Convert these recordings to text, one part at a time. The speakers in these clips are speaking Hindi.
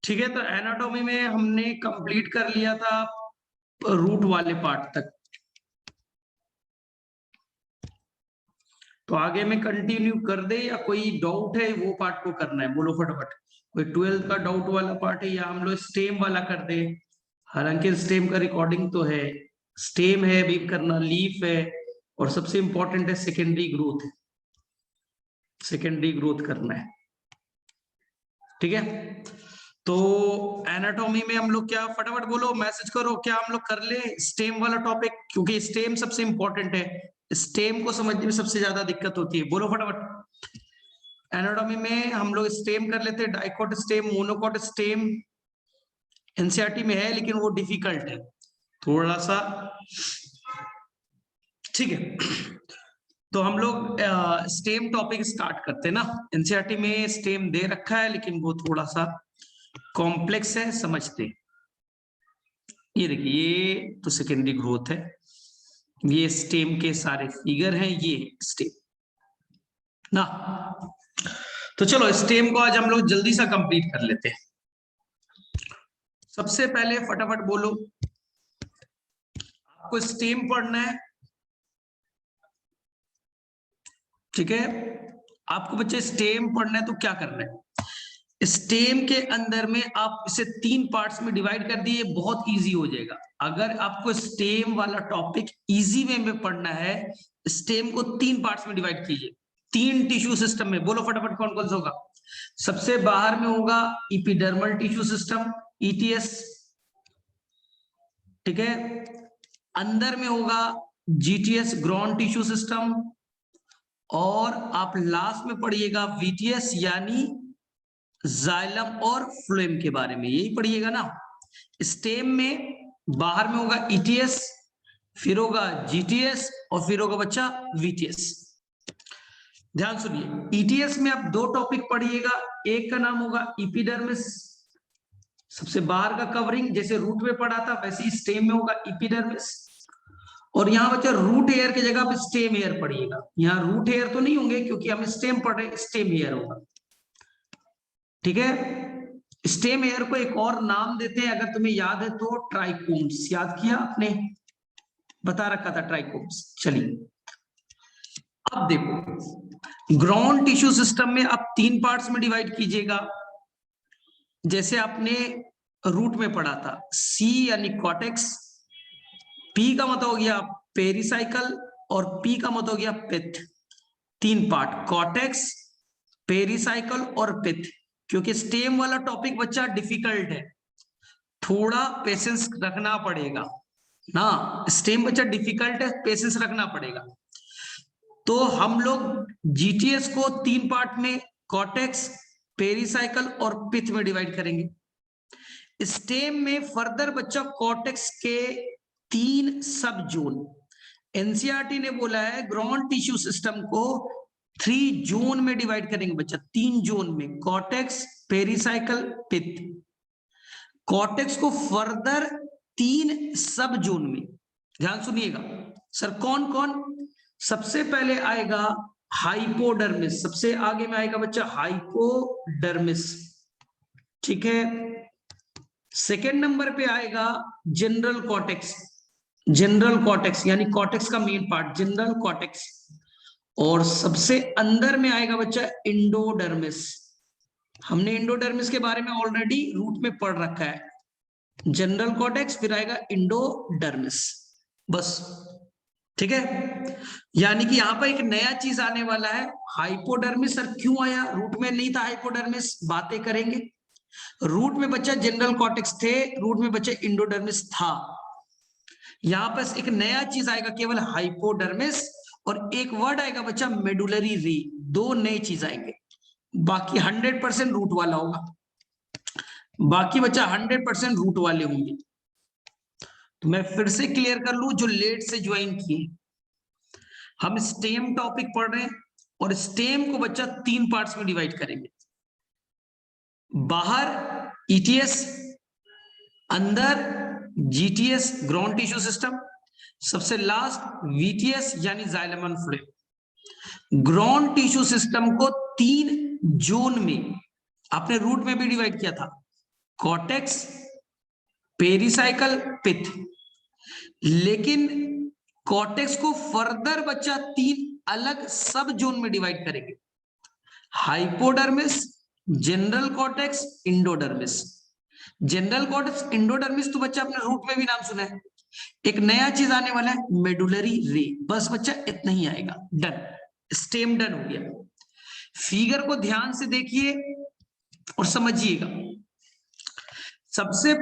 ठीक है, तो एनाटॉमी में हमने कंप्लीट कर लिया था रूट वाले पार्ट तक। तो आगे में कंटिन्यू कर दे या कोई डाउट है वो पार्ट को करना है, बोलो फटाफट। कोई 12th का डाउट वाला पार्ट है या हम लोग स्टेम वाला कर दे। हालांकि स्टेम का रिकॉर्डिंग तो है, स्टेम है अभी करना, लीफ है, और सबसे इंपॉर्टेंट है सेकेंडरी ग्रोथ। सेकेंडरी ग्रोथ करना है, ठीक है। तो एनाटॉमी में हम लोग क्या, फटाफट बोलो, मैसेज करो, क्या हम लोग कर ले स्टेम वाला टॉपिक, क्योंकि स्टेम सबसे इंपॉर्टेंट है। स्टेम को समझने में सबसे ज्यादा दिक्कत होती है, बोलो फटाफट। एनाटॉमी में हम लोग स्टेम कर लेते हैं, dicot stem, monocot stem NCERT में है, लेकिन वो डिफिकल्ट है थोड़ा सा, ठीक है। तो हम लोग स्टेम टॉपिक स्टार्ट करते हैं ना। एनसीईआरटी में स्टेम दे रखा है, लेकिन वो थोड़ा सा कॉम्प्लेक्स है, समझते। ये देखिए, ये तो सेकेंडरी ग्रोथ है, ये स्टेम के सारे फिगर हैं, ये स्टेम ना। तो चलो स्टेम को आज हम लोग जल्दी सा कंप्लीट कर लेते हैं। सबसे पहले फटाफट बोलो, आपको स्टेम पढ़ना है, ठीक है। आपको बच्चे स्टेम पढ़ना है तो क्या करना है, स्टेम के अंदर में आप इसे 3 पार्ट्स में डिवाइड कर दिए, बहुत इजी हो जाएगा। अगर आपको स्टेम वाला टॉपिक इजी वे में पढ़ना है, स्टेम को 3 पार्ट्स में डिवाइड कीजिए। 3 टिश्यू सिस्टम में, बोलो फटाफट कौन कौन सा होगा। सबसे बाहर में होगा इपिडर्मल टिश्यू सिस्टम, ईटीएस, ठीक है। अंदर में होगा जीटीएस, ग्रॉन टिश्यू सिस्टम, और आप लास्ट में पढ़िएगा वीटीएस यानी जाइलम और फ्लोएम के बारे में, यही पढ़िएगा ना। स्टेम में बाहर में होगा ईटीएस, फिर होगा जीटीएस, और फिर होगा बच्चा वीटीएस। ध्यान सुनिए, ईटीएस में आप 2 टॉपिक पढ़िएगा, एक का नाम होगा इपिडर्मिस, सबसे बाहर का कवरिंग, जैसे रूट में पढ़ा था वैसे ही स्टेम में होगा इपिडर्मिस। और यहाँ बच्चा रूट हेयर की जगह पे स्टेम हेयर पढ़िएगा, यहाँ रूट हेयर तो नहीं होंगे क्योंकि हम स्टेम पढ़ रहे, स्टेम हेयर होगा, ठीक है। स्टेम हेयर को एक और नाम देते हैं, अगर तुम्हें याद है तो, ट्राइकोम्स। याद किया आपने, बता रखा था ट्राइकोम्स। चलिए अब देखो, ग्राउंड टिश्यू सिस्टम में आप 3 पार्ट्स में डिवाइड कीजिएगा, जैसे आपने रूट में पढ़ा था। सी यानी कॉटेक्स, पी का मतलब हो गया पेरिसाइकल, और पी का मतलब हो गया पिथ। 3 पार्ट, कॉटेक्स, पेरिसाइकल और पिथ। क्योंकि स्टेम वाला टॉपिक बच्चा डिफिकल्ट है, थोड़ा पेशेंस रखना पड़ेगा ना। स्टेम बच्चा डिफिकल्ट है, पेशेंस रखना पड़ेगा। तो हम लोग जीटीएस को 3 पार्ट में, कॉटेक्स, पेरिसाइकल और पिथ में डिवाइड करेंगे। स्टेम में फर्दर बच्चा कॉटेक्स के 3 सब जोन, एनसीईआरटी ने बोला है ग्राउंड टिश्यू सिस्टम को 3 जोन में डिवाइड करेंगे बच्चा, 3 जोन में, कॉटेक्स, पेरिसाइकल, पिथ। कॉर्टेक्स को फर्दर 3 सब जोन में, ध्यान सुनिएगा सर, कौन कौन। सबसे पहले आएगा हाइपोडर्मिस, सबसे आगे में आएगा बच्चा हाइपोडर्मिस, ठीक है। सेकेंड नंबर पे आएगा जनरल कॉर्टेक्स, जनरल कॉर्टेक्स यानी कॉर्टेक्स का मेन पार्ट, जनरल कॉर्टेक्स। और सबसे अंदर में आएगा बच्चा इंडोडर्मिस। हमने इंडोडर्मिस के बारे में ऑलरेडी रूट में पढ़ रखा है, जनरल कॉर्टेक्स, फिर आएगा इंडोडर्मिस, बस, ठीक है। यानी कि यहां पर एक नया चीज आने वाला है, हाइपोडर्मिस। सर क्यों आया, रूट में नहीं था हाइपोडर्मिस, बातें करेंगे। रूट में बच्चा जनरल कॉर्टेक्स थे, रूट में बच्चा इंडोडर्मिस था। यहां पर एक नया चीज आएगा, केवल हाइपोडर्मिस, और एक वर्ड आएगा बच्चा मेडुलरी री। 2 नए चीज आएंगे, बाकी 100% रूट वाला होगा, बाकी बच्चा 100% रूट वाले होंगे। तो मैं फिर से क्लियर कर लूं, जो लेट से ज्वाइन किए, हम स्टेम टॉपिक पढ़ रहे हैं, और स्टेम को बच्चा 3 पार्ट्स में डिवाइड करेंगे। बाहर ईटीएस, अंदर जीटीएस ग्राउंड टिश्यू सिस्टम, सबसे लास्ट वीटीएस यानी xylem and phloem. Ground tissue system को 3 जोन में, आपने रूट में भी डिवाइड किया था, कॉर्टेक्स, पेरिसाइकल, पिथ। लेकिन कॉर्टेक्स को फर्दर बच्चा 3 अलग सब जोन में डिवाइड करेंगे, hypodermis, general cortex, endodermis. General cortex, endodermis तो बच्चा अपने रूट में भी नाम सुना है। एक नया चीज आने वाला है, मेडुलरी रे। बस बच्चा इतना ही आएगा, डन, स्टेम डन हो गया। फिगर को ध्यान से देखिए और समझिएगा। सबसे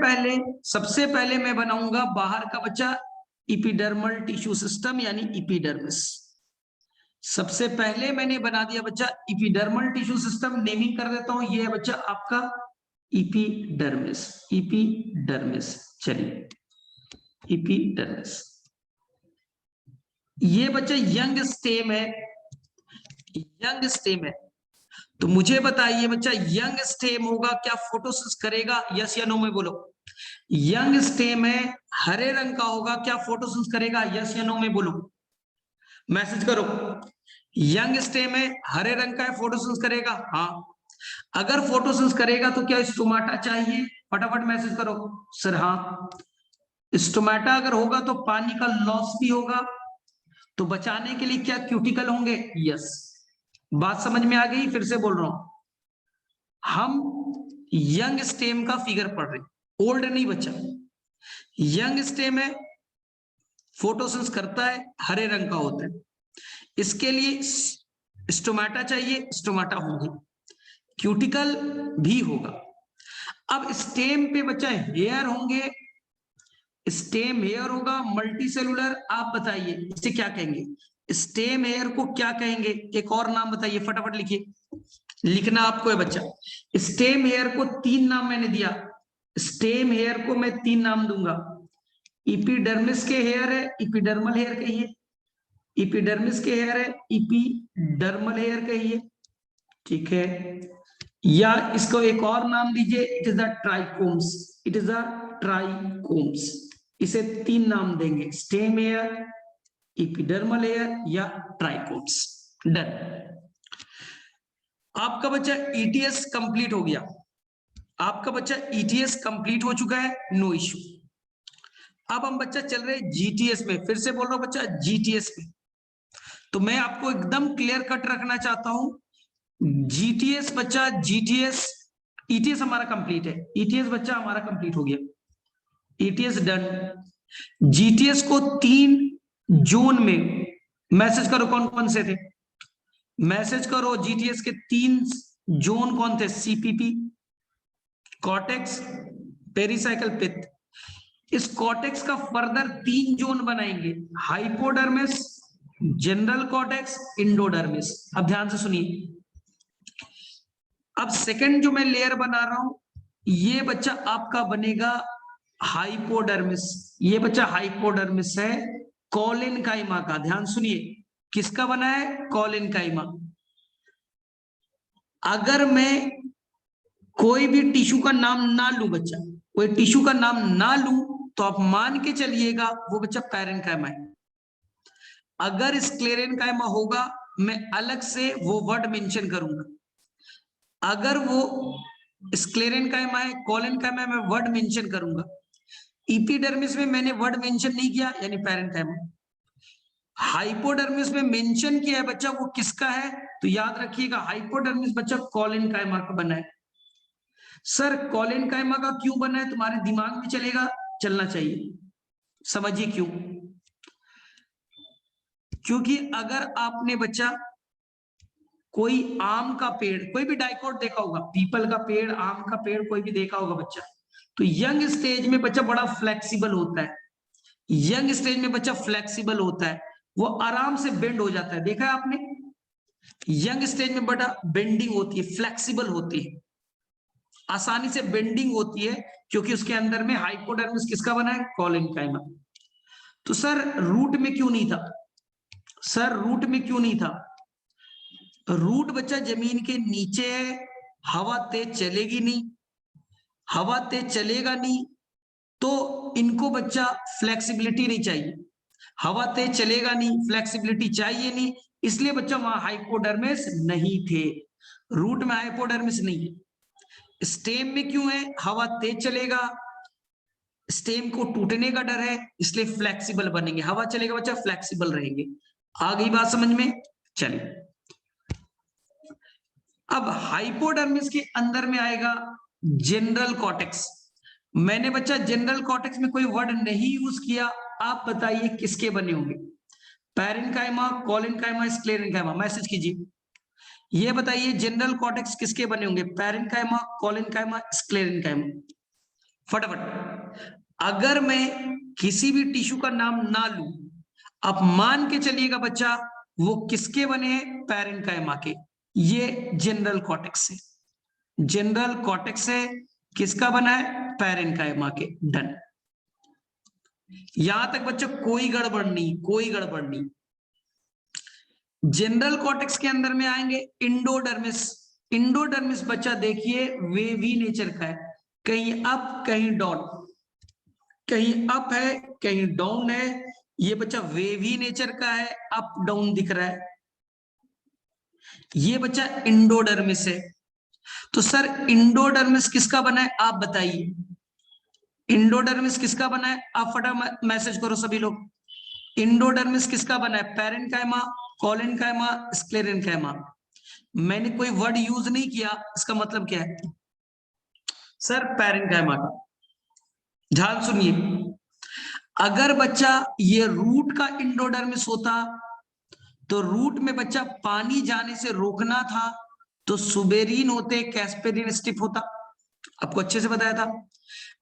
पहले मैं बनाऊंगा बाहर का बच्चा इपिडर्मल टिश्यू सिस्टम यानी इपिडर्मिस। सबसे पहले मैंने बना दिया बच्चा इपिडर्मल टिश्यू सिस्टम, नेमिंग कर देता हूं, ये है बच्चा आपका इपिडर्मिस। इपिडर्मिस, चलिए इपिडर्मिस। ये बच्चा यंग स्टेम है, यंग स्टेम है। तो मुझे बताइए बच्चा, यंग स्टेम होगा क्या फोटोसिंथेसिस करेगा? यस या नो में बोलो। यंग स्टेम है, हरे रंग का होगा, क्या फोटोसिंथेसिस करेगा? यस या नो में बोलो, मैसेज करो। यंग स्टेम है, हरे रंग का है, फोटोसिंथेसिस करेगा? हाँ। अगर फोटोसिंथेसिस करेगा तो क्या स्टोमाटा चाहिए? फटाफट मैसेज करो सर। हाँ, स्टोमाटा अगर होगा तो पानी का लॉस भी होगा, तो बचाने के लिए क्या क्यूटिकल होंगे? यस। बात समझ में आ गई? फिर से बोल रहा हूं, हम यंग स्टेम का फिगर पढ़ रहे, ओल्ड नहीं बच्चा। यंग स्टेम है, फोटोसिंथेसिस करता है, हरे रंग का होता है, इसके लिए स्टोमाटा चाहिए, स्टोमाटा होंगे, क्यूटिकल भी होगा। अब स्टेम पे बच्चा हेयर होंगे, स्टेम हेयर होगा, मल्टी सेलुलर। आप बताइए इसे क्या कहेंगे? स्टेम हेयर को क्या कहेंगे? एक और नाम बताइए, फटाफट लिखिए, लिखना आपको है बच्चा। स्टेम हेयर को 3 नाम मैंने दिया, स्टेम हेयर को मैं 3 नाम दूंगा। इपिडर्मिस के हेयर है, इपिडर्मल हेयर कहिए। इपिडर्मिस के हेयर है, इपिडर्मल हेयर कहिए, ठीक है। या इसको एक और नाम दीजिए, it is the trichomes, it is the trichomes. इसे 3 नाम देंगे, स्टेम हेयर, इपिडर्मल हेयर या ट्राइकोम्स। डन। आपका बच्चा ईटीएस कंप्लीट हो गया, आपका बच्चा ईटीएस कंप्लीट हो चुका है, नो इश्यू। अब हम बच्चा चल रहे जीटीएस में, फिर से बोल रहा हूं बच्चा जीटीएस में। तो मैं आपको एकदम क्लियर कट रखना चाहता हूं, जीटीएस बच्चा, जीटीएस, ईटीएस हमारा कंप्लीट है, ईटीएस बच्चा हमारा कंप्लीट हो गया, ईटीएस डन। जीटीएस को 3 जोन में मैसेज करो, कौन कौन से थे? मैसेज करो, जीटीएस के 3 जोन कौन थे? सीपीपी, कॉर्टेक्स, पेरिसाइकल, पिथ। इस कॉर्टेक्स का फर्दर 3 जोन बनाएंगे, हाइपोडर्मिस, जनरल कॉर्टेक्स, इंडोडर्मिस। अब ध्यान से सुनिए, अब सेकंड जो मैं लेयर बना रहा हूं, ये बच्चा आपका बनेगा हाइपोडर्मिस। ये बच्चा हाइपोडर्मिस है, कॉलिन काइमा का। ध्यान सुनिए, किसका बना है? कॉलिन काइमा। अगर मैं कोई भी टिश्यू का नाम ना लूं बच्चा, कोई टिश्यू का नाम ना लूं, तो आप मान के चलिएगा वो बच्चा पैरेन्काइमा है। अगर स्क्लेरेन्काइमा होगा, मैं अलग से वो वर्ड मेंशन करूंगा। अगर वो स्क्लेरेन्काइमा है, कॉलिनकाइमा है, मैं वर्ड मेंशन करूंगा। इपिडर्मिस में मैंने वर्ड मेंशन नहीं किया, यानी पैरेन्काइमा। हाइपोडर्मिस में मेंशन किया है बच्चा, वो किसका है? तो याद रखिएगा, हाइपोडर्मिस बच्चा कॉलिनकाइमा का बना है। सर कॉलिनकाइमा का क्यों बना है? तुम्हारे दिमाग में चलेगा, चलना चाहिए, समझिए क्यों। क्योंकि अगर आपने बच्चा कोई आम का पेड़, कोई भी डाइकोट देखा होगा, पीपल का पेड़, आम का पेड़, कोई भी देखा होगा बच्चा, तो यंग स्टेज में बच्चा बड़ा फ्लेक्सिबल होता है। यंग स्टेज में बच्चा फ्लेक्सिबल होता है, वो आराम से बेंड हो जाता है, देखा है आपने? यंग स्टेज में बड़ा बेंडिंग होती है, फ्लेक्सिबल होती है, आसानी से बेंडिंग होती है, क्योंकि उसके अंदर में हाइपोडर्मिस किसका बना है? कॉलिनकाइमा। तो सर रूट में क्यों नहीं था? सर रूट में क्यों नहीं था? रूट बच्चा जमीन के नीचे है, हवा तेज चलेगी नहीं, हवा तेज चलेगा नहीं, तो इनको बच्चा फ्लेक्सिबिलिटी नहीं चाहिए, हवा तेज चलेगा नहीं, फ्लेक्सिबिलिटी चाहिए नहीं, इसलिए बच्चा वहां हाइपोडर्मिस नहीं थे, रूट में हाइपोडर्मिस नहीं है। स्टेम में क्यों है? हवा तेज चलेगा, स्टेम को टूटने का डर है, इसलिए फ्लेक्सिबल बनेंगे। हवा चलेगा बच्चा, फ्लेक्सिबल रहेंगे। आ गई बात समझ में? चलिए, अब हाइपोडर्मिस के अंदर में आएगा जनरल कॉर्टेक्स। मैंने बच्चा जनरल कॉर्टेक्स में कोई वर्ड नहीं यूज किया, आप बताइए किसके बने होंगे? Parenchyma, collenchyma, sclerenchyma? मैसेज कीजिए, ये बताइए जनरल कॉर्टेक्स किसके बने होंगे? Parenchyma, collenchyma, sclerenchyma? फटाफट। अगर मैं किसी भी टिश्यू का नाम ना लूं, आप मान के चलिएगा बच्चा वो किसके बने हैं? पैरेन्काइमा के। ये जनरल कॉर्टेक्स है, जनरल कॉर्टेक्स है, किसका बना है? पैरेन्काइमा के। डन। यहां तक बच्चों कोई गड़बड़ नहीं, कोई गड़बड़ नहीं। जनरल कॉर्टेक्स के अंदर में आएंगे इंडोडर्मिस। इंडोडर्मिस बच्चा देखिए वेवी नेचर का है, कहीं अप कहीं डाउन, कहीं अप है कहीं डाउन है। ये बच्चा वेवी नेचर का है, अप डाउन दिख रहा है। ये बच्चा इंडोडर्मिस है। तो सर इंडोडर्मिस किसका बना है आप बताइए? इंडोडर्मिस किसका बना है? आप फटाफट मैसेज करो सभी लोग। इंडोडर्मिस किसका बना है? Parenchyma, collenchyma, sclerenchyma? मैंने कोई वर्ड यूज नहीं किया, इसका मतलब क्या है? सर पैरेन्काइमा का। ध्यान सुनिए, अगर बच्चा ये रूट का इंडोडर्मिस होता तो रूट में बच्चा पानी जाने से रोकना था, तो सुबेरिन होते, कैस्पेरिन स्टिप होता। आपको अच्छे से बताया था।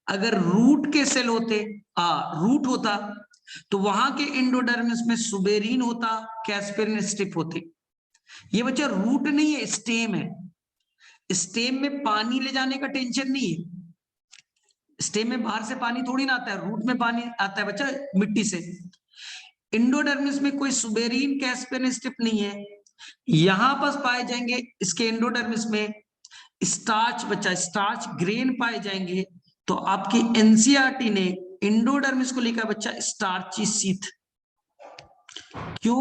अगर रूट के सेल होते, रूट होता, तो वहां के इंडोडर्मिस में सुबेरिन होता, कैस्पेरिन स्टिप होते। ये बच्चा रूट नहीं है, स्टेम है। स्टेम में पानी ले जाने का टेंशन नहीं है। स्टेम में बाहर से पानी थोड़ी ना आता है, रूट में पानी आता है बच्चा मिट्टी से। इंडोडर्मिस में कोई सुबेरिन कैस्पेरिन स्टिप नहीं है। यहां पर पाए जाएंगे इसके इंडोडर्मिस में स्टार्च बच्चा, स्टार्च ग्रेन पाए जाएंगे। तो आपकी एनसीईआरटी ने इंडोडर्मिस को लिखा बच्चा स्टार्ची सीथ। क्यों?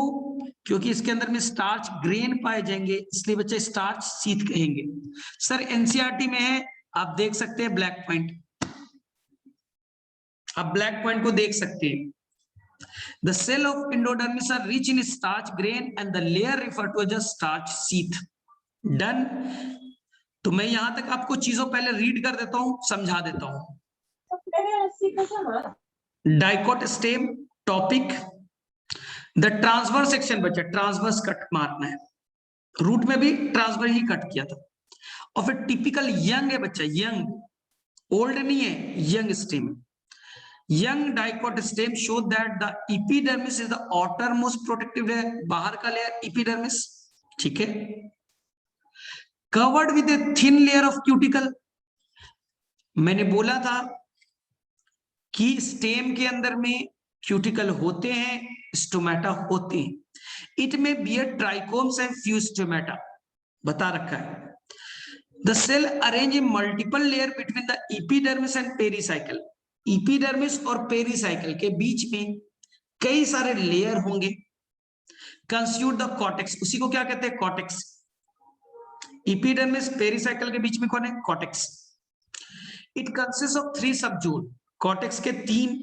क्योंकि इसके अंदर में स्टार्च ग्रेन पाए जाएंगे, इसलिए बच्चा स्टार्च सीथ कहेंगे। सर एनसीईआरटी में है, आप देख सकते हैं ब्लैक पॉइंट, आप ब्लैक पॉइंट को देख सकते हैं। The cell of endodermis are rich in starch grain and the layer referred to as a starch sheath. Done. तो मैं यहां तक आपको चीजों पहले रीड कर देता हूं, समझा देता हूं। Dicot stem topic, the transverse section बच्चा, ट्रांसवर्स कट मारना है। रूट में भी ट्रांसवर्स ही कट किया था। और फिर टिपिकल यंग है बच्चा, यंग, ओल्ड नहीं है, young stem. Young dicot stem show that the epidermis is the outer most protective layer, बाहर का लेयर एपिडर्मिस, ठीक है, covered with a thin layer of cuticle. मैंने बोला था कि स्टेम के अंदर में क्यूटिकल होते हैं, स्टोमेटा होते हैं। इट में bear trichomes and few stomata, बता रखा है। The cell arrange in multiple layer between the epidermis and pericycle. Epidermis और पेरिसाइकिल के बीच में कई सारे लेयर होंगे। कंस्टिट्यूट द कॉर्टेक्स, उसी को क्या कहते हैं? कॉर्टेक्स। एपिडर्मिस पेरिसाइकिल के बीच में कौन है? कॉर्टेक्स। इट कंसिस्ट ऑफ 3 सब जोन। कॉर्टेक्स के 3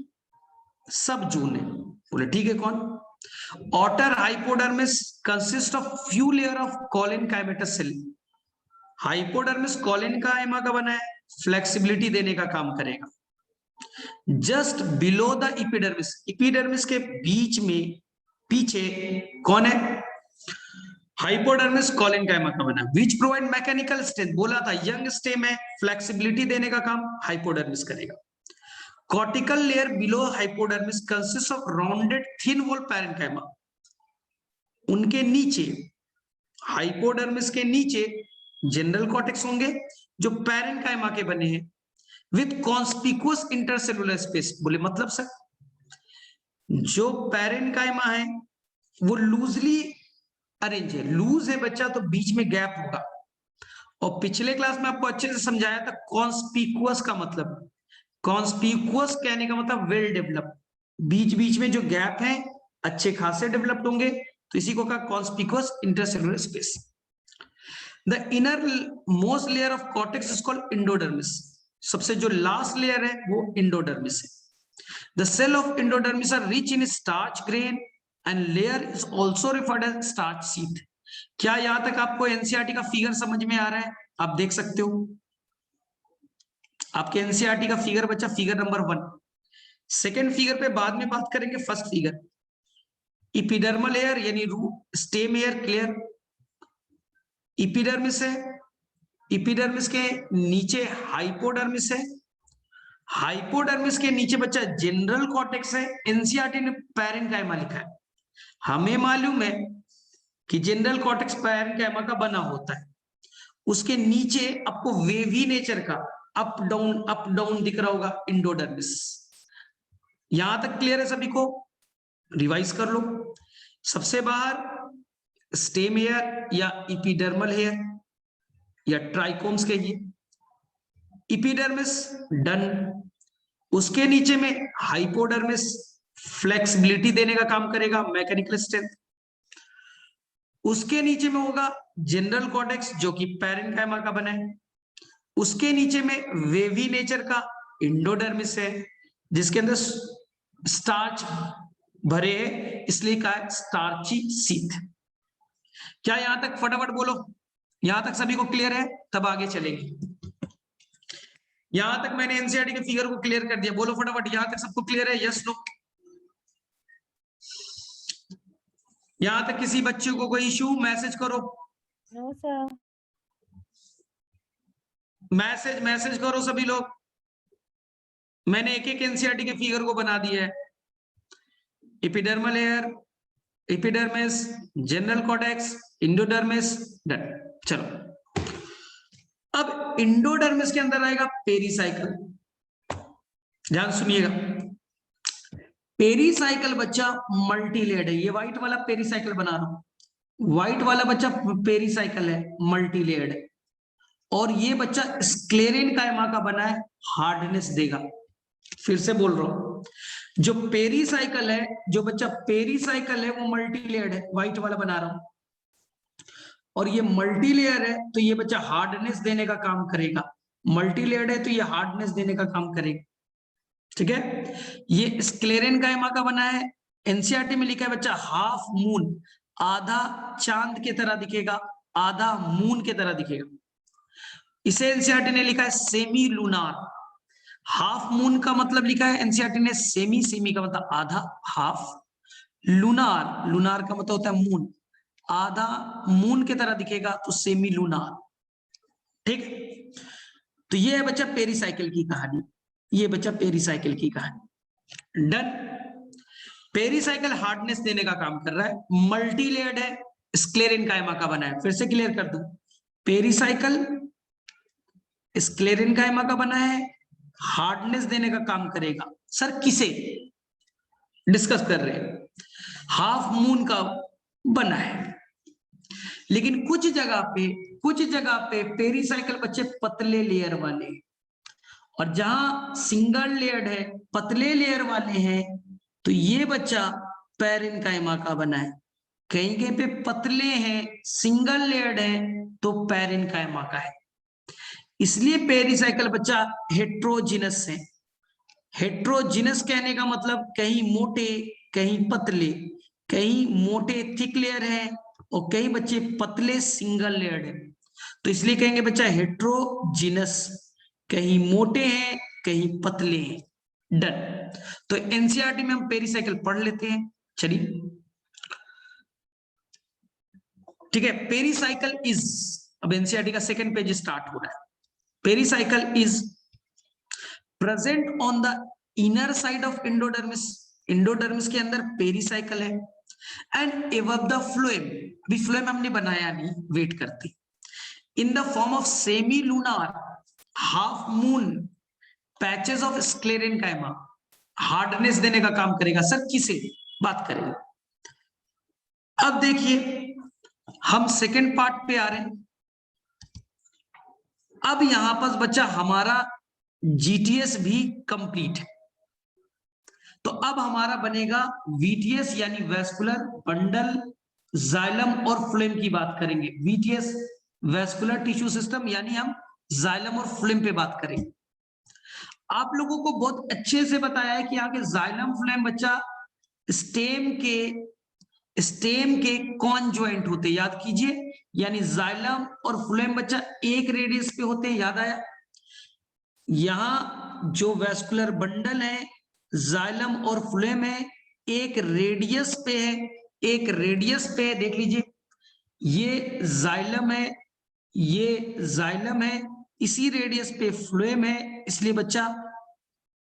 सब जोन है। बोले ठीक है, कौन? outer hypodermis consists of few layer of collenchymatous cell. Hypodermis collenchyma का बना है, फ्लेक्सिबिलिटी देने का काम करेगा। Just below the epidermis, epidermis के बीच में पीछे कौन है? हाइपोडर्मिस कोलेनकाइमा का बना, विच प्रोवाइड मैकेनिकल स्ट्रेंथ। बोला था यंग स्टेम है, फ्लेक्सिबिलिटी देने का काम हाइपोडर्मिस करेगा। Cortical layer below hypodermis consist of rounded thin wall parenchyma. उनके नीचे, हाइपोडर्मिस के नीचे जनरल कॉर्टेक्स होंगे जो पैरेन्काइमा के बने हैं, विथ कॉन्स्पिकुअस इंटरसेलुलर स्पेस। बोले मतलब सर, जो पैरेन्काइमा है वो लूजली अरेंज है, लूज है बच्चा, तो बीच में गैप होगा। और पिछले क्लास में आपको अच्छे से समझाया था कॉन्स्पिकुअस का मतलब, कॉन्स्पिकुअस कहने का मतलब वेल डेवलप, बीच बीच में जो गैप है अच्छे खासे डेवलप्ड होंगे, तो इसी को कहा conspicuous intercellular space. The inner most layer of cortex is called endodermis. सबसे जो लास्ट लेयर है वो इंडोडर्मिस है। The cell of endodermis are rich in starch grain and layer is also referred as starch sheath. क्या यहां तक आपको एनसीईआरटी का फिगर समझ में आ रहा है? आप देख सकते हो आपके एनसीईआरटी का फिगर बच्चा, फिगर नंबर 1। सेकेंड फिगर पे बाद में बात करेंगे। फर्स्ट फिगर इपिडर्मल एयर यानी स्टेम एयर क्लियर, इपिडर्मिस है, इपिडर्मिस के नीचे हाइपोडर्मिस है, हाइपोडर्मिस के नीचे बच्चा जनरल कॉर्टेक्स है। एनसीईआरटी ने पैरेन्काइमा लिखा है। हमें मालूम है कि जनरल कॉर्टेक्स पैरेन्काइमा का बना होता है। उसके नीचे आपको वेवी नेचर का अप डाउन दिख रहा होगा इंडोडर्मिस। यहां तक क्लियर है सभी को? रिवाइज कर लो। सबसे बाहर स्टेम हेयर या इपिडर्मल हेयर या ट्राइकोम्स कहिए, इपिडर्मिस डन। उसके नीचे में हाइपोडर्मिस फ्लेक्सिबिलिटी देने का काम करेगा, मैकेनिकल स्ट्रेंथ। उसके नीचे में होगा जनरल कॉर्टेक्स जो कि पैरेन्काइमा का बना है। उसके नीचे में वेवी नेचर का इंडोडर्मिस है जिसके अंदर स्टार्च भरे है, इसलिए कहा है स्टार्ची शीथ। क्या यहां तक फटाफट बोलो, यहां तक सभी को क्लियर है? तब आगे चलेंगे। यहां तक मैंने एनसीईआरटी के फिगर को क्लियर कर दिया। बोलो फटाफट, यहां तक सबको क्लियर है? Yes no? यहां तक किसी बच्चे को कोई इश्यू? मैसेज करो। No sir. मैसेज करो सभी लोग। मैंने एक एक एनसीईआरटी के फिगर को बना दिया है। Epidermal air, epidermis, general cortex, endodermis, done. चलो अब इंडोडर्मिस के अंदर आएगा पेरीसाइकिल। ध्यान सुनिएगा, पेरीसाइकिल बच्चा मल्टीलेयर्ड है। ये व्हाइट वाला पेरीसाइकिल बना रहा हूं, व्हाइट वाला बच्चा पेरीसाइकिल है, मल्टीलेयर्ड है। और ये बच्चा स्क्लेरेनकाइमा का बना है, हार्डनेस देगा। फिर से बोल रहा हूं, जो पेरीसाइकिल है, जो बच्चा पेरीसाइकिल है वो मल्टीलेयर्ड है, व्हाइट वाला बना रहा हूं। और ये मल्टीलेयर है तो ये बच्चा हार्डनेस देने का काम करेगा। मल्टीलेयर्ड है तो ये हार्डनेस देने का काम करेगा। ठीक है, ये स्क्लेरेनकाइमा का बना है। एनसीईआरटी में लिखा है बच्चा हाफ मून, आधा चांद की तरह दिखेगा, आधा मून की तरह दिखेगा। इसे एनसीईआरटी ने लिखा है सेमी लूनार। हाफ मून का मतलब लिखा है एनसीईआरटी ने सेमी, सेमी का मतलब आधा, हाफ। लूनार, लूनार का मतलब होता है मून, आधा मून की तरह दिखेगा तो सेमी लूनार। ठीक, तो ये है बच्चा पेरीसाइकिल की कहानी। ये बच्चा पेरीसाइकिल की कहानी। डन। पेरीसाइकिल हार्डनेस देने का काम कर रहा है, मल्टीलेयर्ड है, स्क्लेरेनकाइमा का बना है। फिर से क्लियर कर दूं, पेरीसाइकिल स्क्लेरेनकाइमा का बना है, हार्डनेस देने का काम करेगा। सर किसे डिस्कस कर रहे हैं? हाफ मून का बना है। लेकिन कुछ जगह पे पेरीसाइकिल बच्चे पतले लेयर वाले, और जहां सिंगल लेयर्ड है, पतले लेयर वाले हैं, तो ये बच्चा पैरेन्काइमा का बना है। कहीं कहीं पे पतले हैं, सिंगल लेयर्ड है, तो पैरेन्काइमा का है। इसलिए पेरीसाइकिल बच्चा हेट्रोजिनस है। हेट्रोजिनस कहने का मतलब कहीं मोटे, कहीं पतले, कहीं मोटे थिक लेयर है और कई बच्चे पतले सिंगल लेयर्ड है, तो इसलिए कहेंगे बच्चा हेट्रोजिनस। कहीं मोटे हैं, कहीं पतले हैं। डन। तो एनसीईआरटी में हम पेरीसाइकिल पढ़ लेते हैं, चलिए। ठीक है, पेरीसाइकिल इज, अब एनसीईआरटी का सेकंड पेज स्टार्ट हो रहा है। Pericycle is present on the inner side of endodermis. Endodermis के अंदर पेरीसाइकिल है एंड एबव द फ्लोएम। अभी फ्लोएम हमने बनाया नहीं, वेट करते। In the form of semi lunar, half moon, patches of sclerenchyma, hardness देने का काम करेगा। सर किसे बात करेंगे? अब देखिए हम सेकंड पार्ट पे आ रहे हैं। अब यहां पर बच्चा हमारा जीटीएस भी कंप्लीट है, तो अब हमारा बनेगा वीटीएस यानी वेस्कुलर बंडल, जाइलम और फ्लोएम की बात करेंगे। वीटीएस वेस्कुलर टिश्यू सिस्टम, यानी हम जाइलम और फ्लोएम पे बात करें। आप लोगों को बहुत अच्छे से बताया है कि यहाँ के जाइलम फ्लोएम बच्चा स्टेम के कॉन्जॉइंट होते, याद कीजिए, यानी जाइलम और फ्लोएम बच्चा एक रेडियस पे होते हैं, याद आया। यहां जो वेस्कुलर बंडल है, जाइलम और फ्लोएम है, एक रेडियस पे है, एक रेडियस पे है, देख लीजिए, ये जाइलम है, ये जाइलम है, इसी रेडियस पे फ्लोएम है, इसलिए बच्चा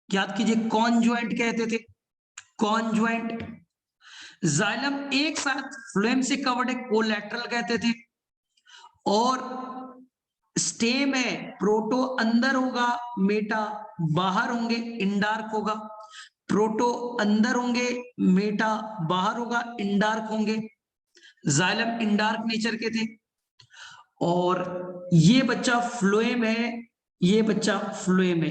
याद कीजिए कॉन्जॉइंट कहते थे, कॉन्जॉइंट। जाइलम एक साथ फ्लोएम से कवर्ड है, कोलैटरल कहते थे। और स्टेम है, प्रोटो अंदर होगा, मेटा बाहर होंगे, इंडार्क होगा। प्रोटो अंदर होंगे, मेटा बाहर होगा, इंडार्क होंगे। जाइलम इंडार्क नेचर के थे। और ये बच्चा फ्लोएम है, ये बच्चा फ्लोएम है,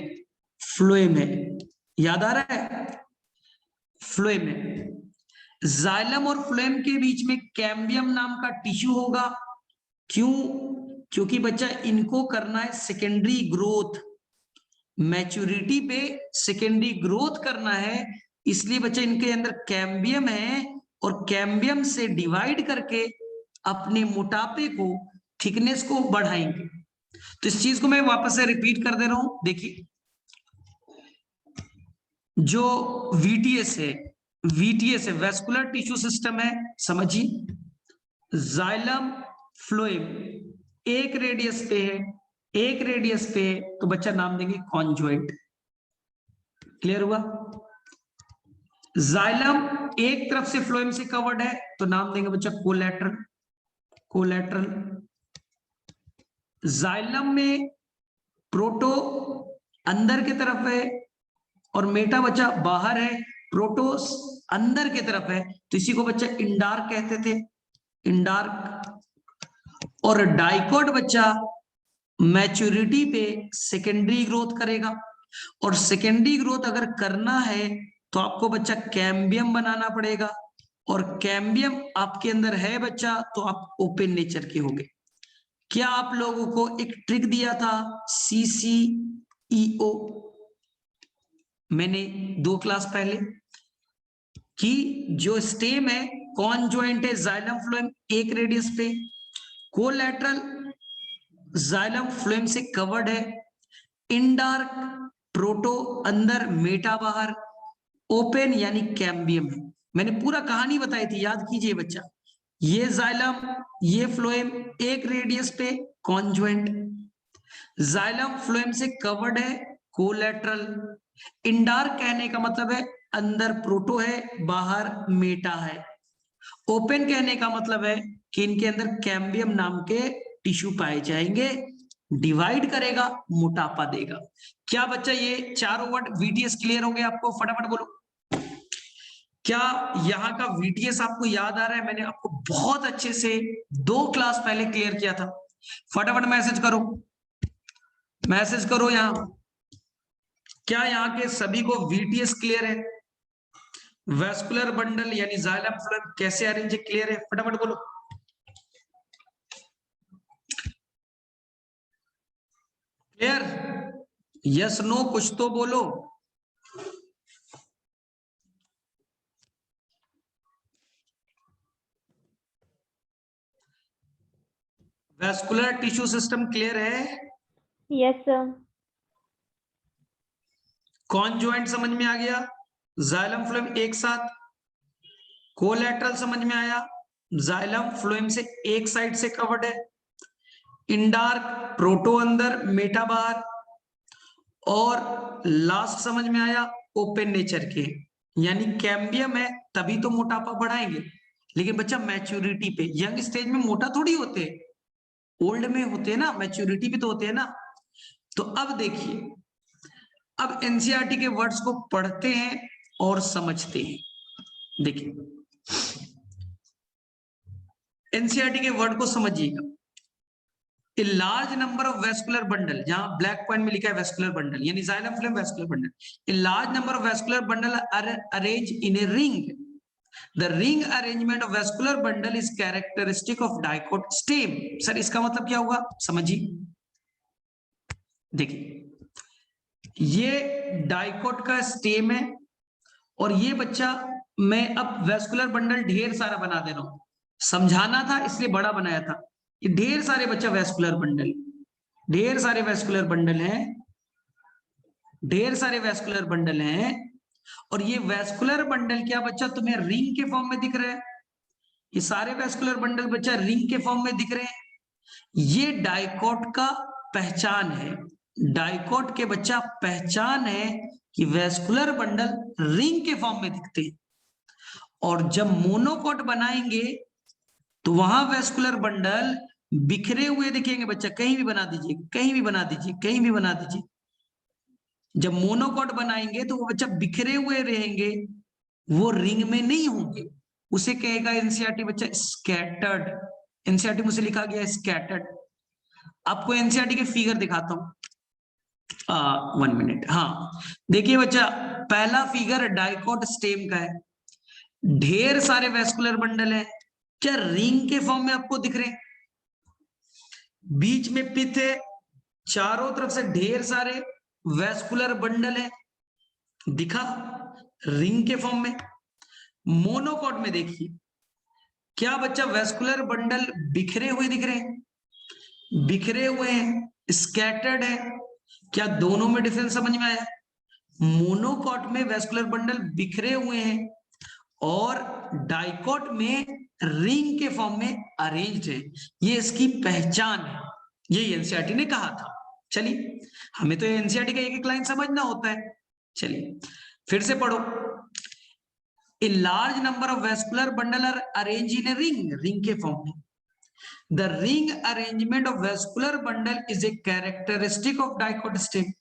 फ्लोएम है, याद आ रहा है, फ्लोएम है। जाइलम और फ्लोएम के बीच में कैम्बियम नाम का टिश्यू होगा। क्यों? क्योंकि बच्चा इनको करना है सेकेंडरी ग्रोथ, मैच्योरिटी पे सेकेंडरी ग्रोथ करना है, इसलिए बच्चा इनके अंदर कैम्बियम है, और कैम्बियम से डिवाइड करके अपने मोटापे को, थिकनेस को बढ़ाएंगे। तो इस चीज को मैं वापस से रिपीट कर दे रहा हूं, देखिए, जो वीटीएस है, वीटीएस है, वेस्कुलर टिश्यू सिस्टम है, समझिए, जाइलम फ्लोएम एक रेडियस पे है, एक रेडियस पे है, तो बच्चा नाम देंगे कॉन्जॉइंट। क्लियर हुआ? जाइलम एक तरफ से फ्लोएम से कवर्ड है, तो नाम देंगे बच्चा कोलैटरल, कोलैटरल। जाइलम में प्रोटो अंदर की तरफ है और मेटा बच्चा बाहर है, प्रोटोस अंदर की तरफ है, तो इसी को बच्चा इंडार्क कहते थे, इंडार्क। और डाइकोट बच्चा मैच्योरिटी पे सेकेंडरी ग्रोथ करेगा, और सेकेंडरी ग्रोथ अगर करना है तो आपको बच्चा कैम्बियम बनाना पड़ेगा, और कैम्बियम आपके अंदर है बच्चा, तो आप ओपन नेचर के होंगे। क्या आप लोगों को एक ट्रिक दिया था, CCEO, मैंने 2 क्लास पहले, कि जो स्टेम है कॉन्जॉइंट है जाइलम फ्लोएम एक रेडियस पे, कोलैटरल जाइलम फ्लोएम से कवर्ड है, इंडार्क प्रोटो अंदर मेटा बाहर, ओपन यानी कैम्बियम है। मैंने पूरा कहानी बताई थी, याद कीजिए बच्चा, ये जाइलम, ये फ्लोएम एक रेडियस पे कॉन्जॉइंट, जाइलम फ्लोएम से कवर्ड है, कोलैटरल। इंडार्क कहने का मतलब है अंदर प्रोटो है, बाहर मेटा है। ओपन कहने का मतलब है कि इनके अंदर कैम्बियम नाम के टिश्यू पाए जाएंगे, डिवाइड करेगा, मोटापा देगा। क्या बच्चा ये चारों वर्ड वीटीएस क्लियर हो गए आपको? फटाफट बोलो, क्या यहाँ का वीटीएस आपको याद आ रहा है? मैंने आपको बहुत अच्छे से 2 क्लास पहले क्लियर किया था। फटाफट मैसेज करो, मैसेज करो यहाँ। क्या यहाँ के सभी को वीटीएस क्लियर है? वेस्कुलर बंडल यानी जाइलम फ्लोएम कैसे अरेंज है, क्लियर है? फटाफट बोलो। क्लियर? यस नो कुछ तो बोलो। वेस्कुलर टिश्यू सिस्टम क्लियर है? Yes sir. कॉन्जॉइंट समझ में आ गया, जाइलम फ्लोएम एक साथ, कोलैटरल समझ में आया, जाइलम फ्लोएम से एक साइड से कवर्ड है, इंडार्क प्रोटो अंदर मेटा बाहर, और लास्ट समझ में आया ओपन नेचर के, यानी कैम्बियम है तभी तो मोटापा बढ़ाएंगे। लेकिन बच्चा मैच्योरिटी पे, यंग स्टेज में मोटा थोड़ी होते हैं, ओल्ड में होते हैं ना, मैच्योरिटी पे तो होते हैं ना। तो अब देखिए, अब एनसीईआरटी के वर्ड्स को पढ़ते हैं और समझते हैं। देखिए एनसीईआरटी के वर्ड को समझिएगा। A large number of vascular bundle, जहां ब्लैक पॉइंट में लिखा है vascular bundle यानी xylem phloem vascular bundle, a large number of vascular bundle are arranged in a ring the ring arrangement of vascular bundle is characteristic of dicot stem. Sir इसका मतलब क्या होगा, समझिए। देखिए ये डाइकोट का स्टेम है और ये बच्चा मैं अब वेस्कुलर बंडल ढेर सारा बना दे रहा हूं, समझाना था इसलिए बड़ा बनाया था। ये ढेर सारे बच्चा वेस्कुलर बंडल, ढेर सारे वेस्कुलर बंडल हैं, ढेर सारे वेस्कुलर बंडल हैं। और ये वेस्कुलर बंडल क्या बच्चा तुम्हें रिंग के फॉर्म में दिख रहा है, ये सारे वेस्कुलर बंडल बच्चा रिंग के फॉर्म में दिख रहे हैं। ये डाइकोट का पहचान है, डाइकोट के बच्चा पहचान है कि वेस्कुलर बंडल रिंग के फॉर्म में दिखते हैं। और जब मोनोकोट बनाएंगे तो वहां वेस्कुलर बंडल बिखरे हुए दिखेंगे बच्चा, कहीं भी बना दीजिए, कहीं भी बना दीजिए, कहीं भी बना दीजिए। जब मोनोकोट बनाएंगे तो वो बच्चा बिखरे हुए रहेंगे, वो रिंग में नहीं होंगे। उसे कहेगा एनसीईआरटी बच्चा स्कैटर्ड, एनसीईआरटी मुझसे लिखा गया स्कैटर्ड। आपको एनसीईआरटी के फिगर दिखाता हूं, 1 मिनट। हाँ देखिए बच्चा, पहला फिगर डाइकोट स्टेम का है, ढेर सारे वेस्कुलर बंडल है, क्या रिंग के फॉर्म में आपको दिख रहे हैं, बीच में पिथ है, चारों तरफ से ढेर सारे वेस्कुलर बंडल है, दिखा रिंग के फॉर्म में। मोनोकोट में देखिए, क्या बच्चा वेस्कुलर बंडल बिखरे हुए दिख रहे हैं, बिखरे हुए हैं, स्कैटर्ड है। क्या दोनों में डिफरेंस समझ में आया, मोनोकोट में वेस्कुलर बंडल बिखरे हुए हैं और डाइकोट में रिंग के फॉर्म में अरेंज्ड है, ये इसकी पहचान है, ये एनसीईआरटी ने कहा था। चलिए हमें तो एनसीईआरटी का एक एक लाइन समझना होता है। चलिए फिर से पढ़ो, a large number of vascular bundle are arrange in a ring, ring के फॉर्म में। The ring arrangement of vascular bundle is a characteristic of dicot stem,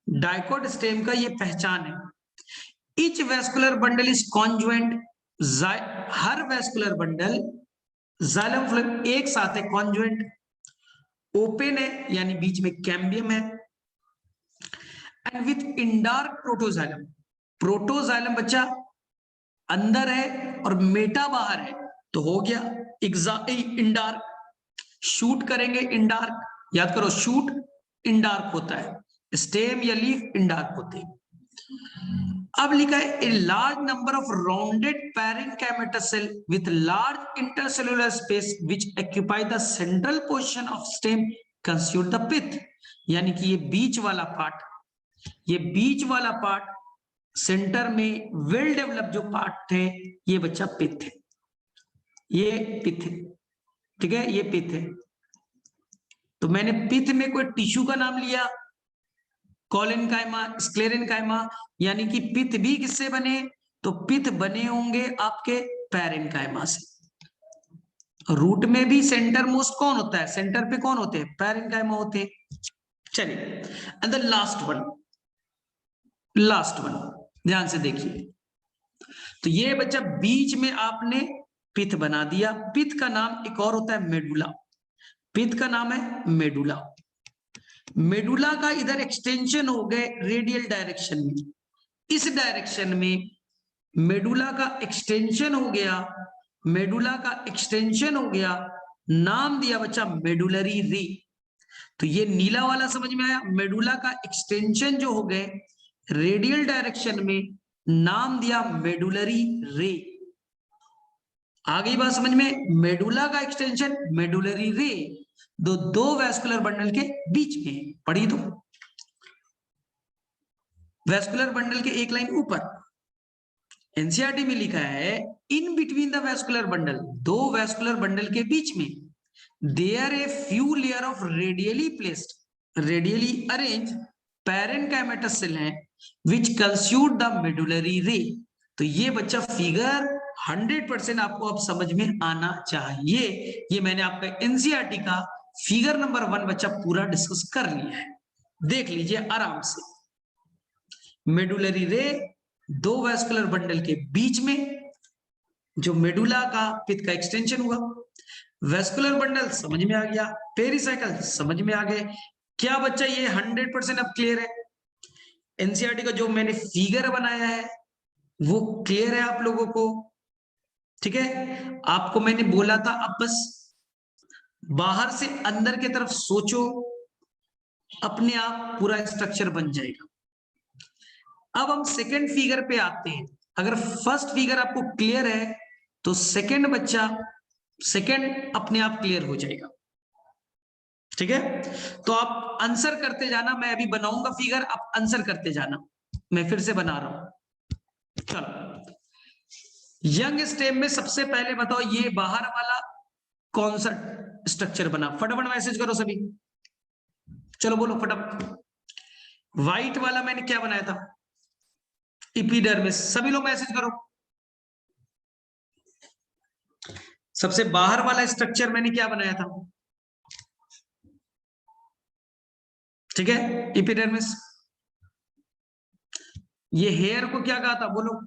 dicot stem का ये पहचान है। Each vascular bundle is conjoined, हर वेस्कुलर बंडल जाइलम फ्लोएम एक साथ है, कॉन्जुएंट, ओपन है यानी बीच में कैम्बियम है, एंड विथ इंडार्क प्रोटोजाइलम, प्रोटोजाइलम बच्चा अंदर है और मेटा बाहर है, तो हो गया इंडार्क। शूट करेंगे इंडार्क, याद करो शूट इंडार्क होता है, स्टेम या लीफ इंडार्क होते हैं। अब लिखा है a large number of rounded parenchymatous cell with large intercellular space which occupy the central position of stem constitute the pith, यानी कि ये बीच वाला पार्ट, ये बीच वाला पार्ट सेंटर में वेल डेवलप जो पार्ट है, ये बच्चा पिथ है, ये पिथ है, ठीक है, ये पिथ है। तो मैंने पिथ में कोई टिश्यू का नाम लिया, कोलेनकाइमा, स्क्लेरेनकाइमा, यानी कि पिथ भी किससे बने, तो पिथ बने होंगे आपके पैरेन्काइमा से। रूट में भी सेंटर मोस्ट कौन होता है, सेंटर पे कौन होते हैं, पैरेन्काइमा होते हैं। चलिए and the last one, last one ध्यान से देखिए। तो ये बच्चा बीच में आपने पिथ बना दिया, पिथ का नाम एक और होता है मेडुला, पिथ का नाम है मेडुला। मेडुला का इधर एक्सटेंशन हो गए रेडियल डायरेक्शन में, इस डायरेक्शन में मेडुला का एक्सटेंशन हो गया, मेडुला का एक्सटेंशन हो गया, नाम दिया बच्चा मेडुलरी रे। तो ये नीला वाला समझ में आया, मेडुला का एक्सटेंशन जो हो गए रेडियल डायरेक्शन में, नाम दिया मेडुलरी रे। आ गई बात समझ में, मेडुला का एक्सटेंशन मेडुलरी रे, दो वेस्कुलर बंडल के बीच में, पढ़ी तो वेस्कुलर बंडल के एक लाइन ऊपर एनसीईआरटी में लिखा है in between the vascular bundle, दो वेस्कुलर बंडल के बीच में there a few layer of radially placed, radially arrange parenchymatous cell हैं which constitute the medullary ray. तो ये बच्चा फिगर 100% आपको अब समझ में आना चाहिए। ये मैंने आपका एनसीईआरटी का फिगर नंबर 1 बच्चा पूरा डिस्कस कर लिया है, देख लीजिए आराम से। मेडुलरी रे दो वेस्कुलर बंडल के बीच में, जो मेडुला का पिथ का एक्सटेंशन हुआ, वेस्कुलर बंडल समझ में आ गया, पेरिसाइकल समझ में आ गए। क्या बच्चा ये 100% अब क्लियर है, एनसीईआरटी का जो मैंने फिगर बनाया है वो क्लियर है आप लोगों को, ठीक है, आपको मैंने बोला था, अब बस बाहर से अंदर की तरफ सोचो, अपने आप पूरा स्ट्रक्चर बन जाएगा। अब हम सेकंड फिगर पे आते हैं। अगर फर्स्ट फिगर आपको क्लियर है तो सेकंड बच्चा सेकंड अपने आप क्लियर हो जाएगा। ठीक है, तो आप आंसर करते जाना, मैं अभी बनाऊंगा फिगर, आप आंसर करते जाना, मैं फिर से बना रहा हूं। चलो, यंग स्टेम में सबसे पहले बताओ ये बाहर वाला कौन सा स्ट्रक्चर बना, फटाफट मैसेज करो सभी, चलो बोलो फटाफट। व्हाइट वाला मैंने क्या बनाया था, एपिडर्मिस, सभी लोग मैसेज करो। सबसे बाहर वाला स्ट्रक्चर मैंने क्या बनाया था, ठीक है, एपिडर्मिस। ये हेयर को क्या कहा था, बोलो।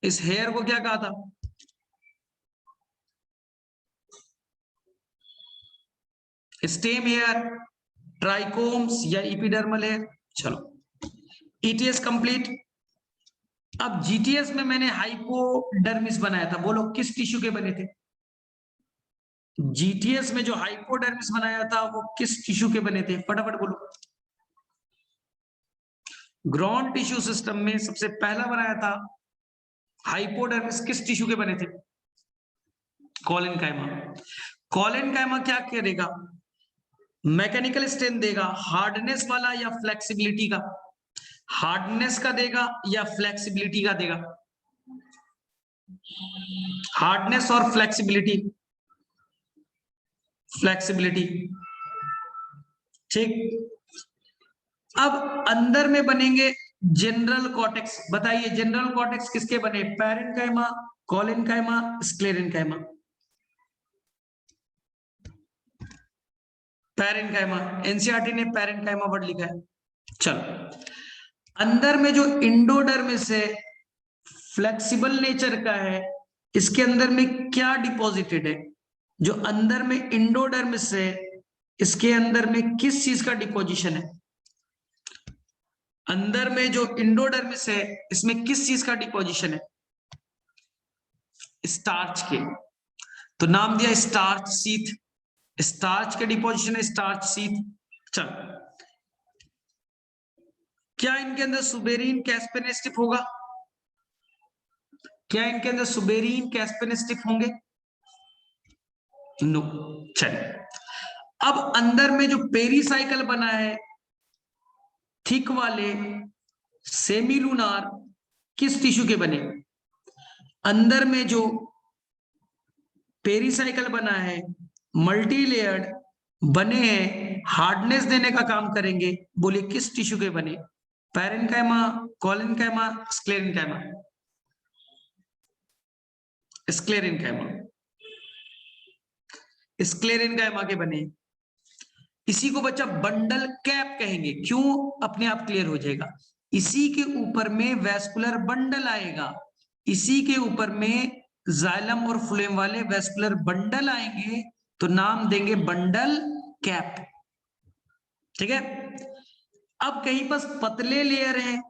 इस हेयर को क्या कहा था, स्टेम हेयर, ट्राइकोम्स या एपिडर्मल हेयर। चलो, ईटीएस कंप्लीट। अब जीटीएस में मैंने हाइपोडर्मिस बनाया था, बोलो किस टिश्यू के बने थे। जीटीएस में जो हाइपोडर्मिस बनाया था वो किस टिश्यू के बने थे, फटाफट बोलो। ग्रॉन टिश्यू सिस्टम में सबसे पहला बनाया था हाइपोडर्मिस, किस टिश्यू के बने थे, कॉलिनकाइमा। कॉलिनकाइमा क्या करेगा, मैकेनिकल स्ट्रेंथ देगा, हार्डनेस वाला या फ्लेक्सिबिलिटी का, हार्डनेस का देगा या फ्लेक्सिबिलिटी का देगा, हार्डनेस और फ्लेक्सिबिलिटी, फ्लेक्सिबिलिटी। ठीक, अब अंदर में बनेंगे जनरल कॉर्टेक्स, बताइए जनरल कॉर्टेक्स किसके बने, पैरेन्काइमा, कॉलिनकाइमा, स्क्लेरेन्काइमा। पैरेन्काइमा, एनसीईआरटी ने पैरेन्काइमा वर्ड लिखा है। चलो, अंदर में जो इंडोडर्मिस है फ्लेक्सिबल नेचर का है, इसके अंदर में क्या डिपॉजिटेड है, जो अंदर में इंडोडर्मिस है इसके अंदर में किस चीज का डिपोजिशन है, अंदर में जो इंडोडर्मिस है इसमें किस चीज का डिपोजिशन है, स्टार्च के, तो नाम दिया स्टार्च सीथ, स्टार्च के डिपोजिशन है स्टार्च सीथ। चल, क्या इनके अंदर सुबेरीन कैस्पेन स्टिफ होगा, क्या इनके अंदर सुबेरीन कैस्पेन स्टिफ होंगे, नो। चलिए, अब अंदर में जो पेरीसाइकल बना है थिक वाले सेमीलूनार, किस टिश्यू के बने, अंदर में जो पेरीसाइकल बना है मल्टी लेयर्ड बने हैं, हार्डनेस देने का काम करेंगे, बोलिए किस टिश्यू के बने, पैरेन्काइमा, कॉलिनकाइमा, स्क्लेरेन्काइमा, स्क्लेरेन्काइमा, स्क्लेरेन्काइमा के बने। इसी को बच्चा बंडल कैप कहेंगे, क्यों, अपने आप क्लियर हो जाएगा। इसी के ऊपर में वेस्कुलर बंडल आएगा, इसी के ऊपर में जाइलम और फ्लोएम वाले वेस्कुलर बंडल आएंगे, तो नाम देंगे बंडल कैप। ठीक है, अब कहीं पास पतले लेयर है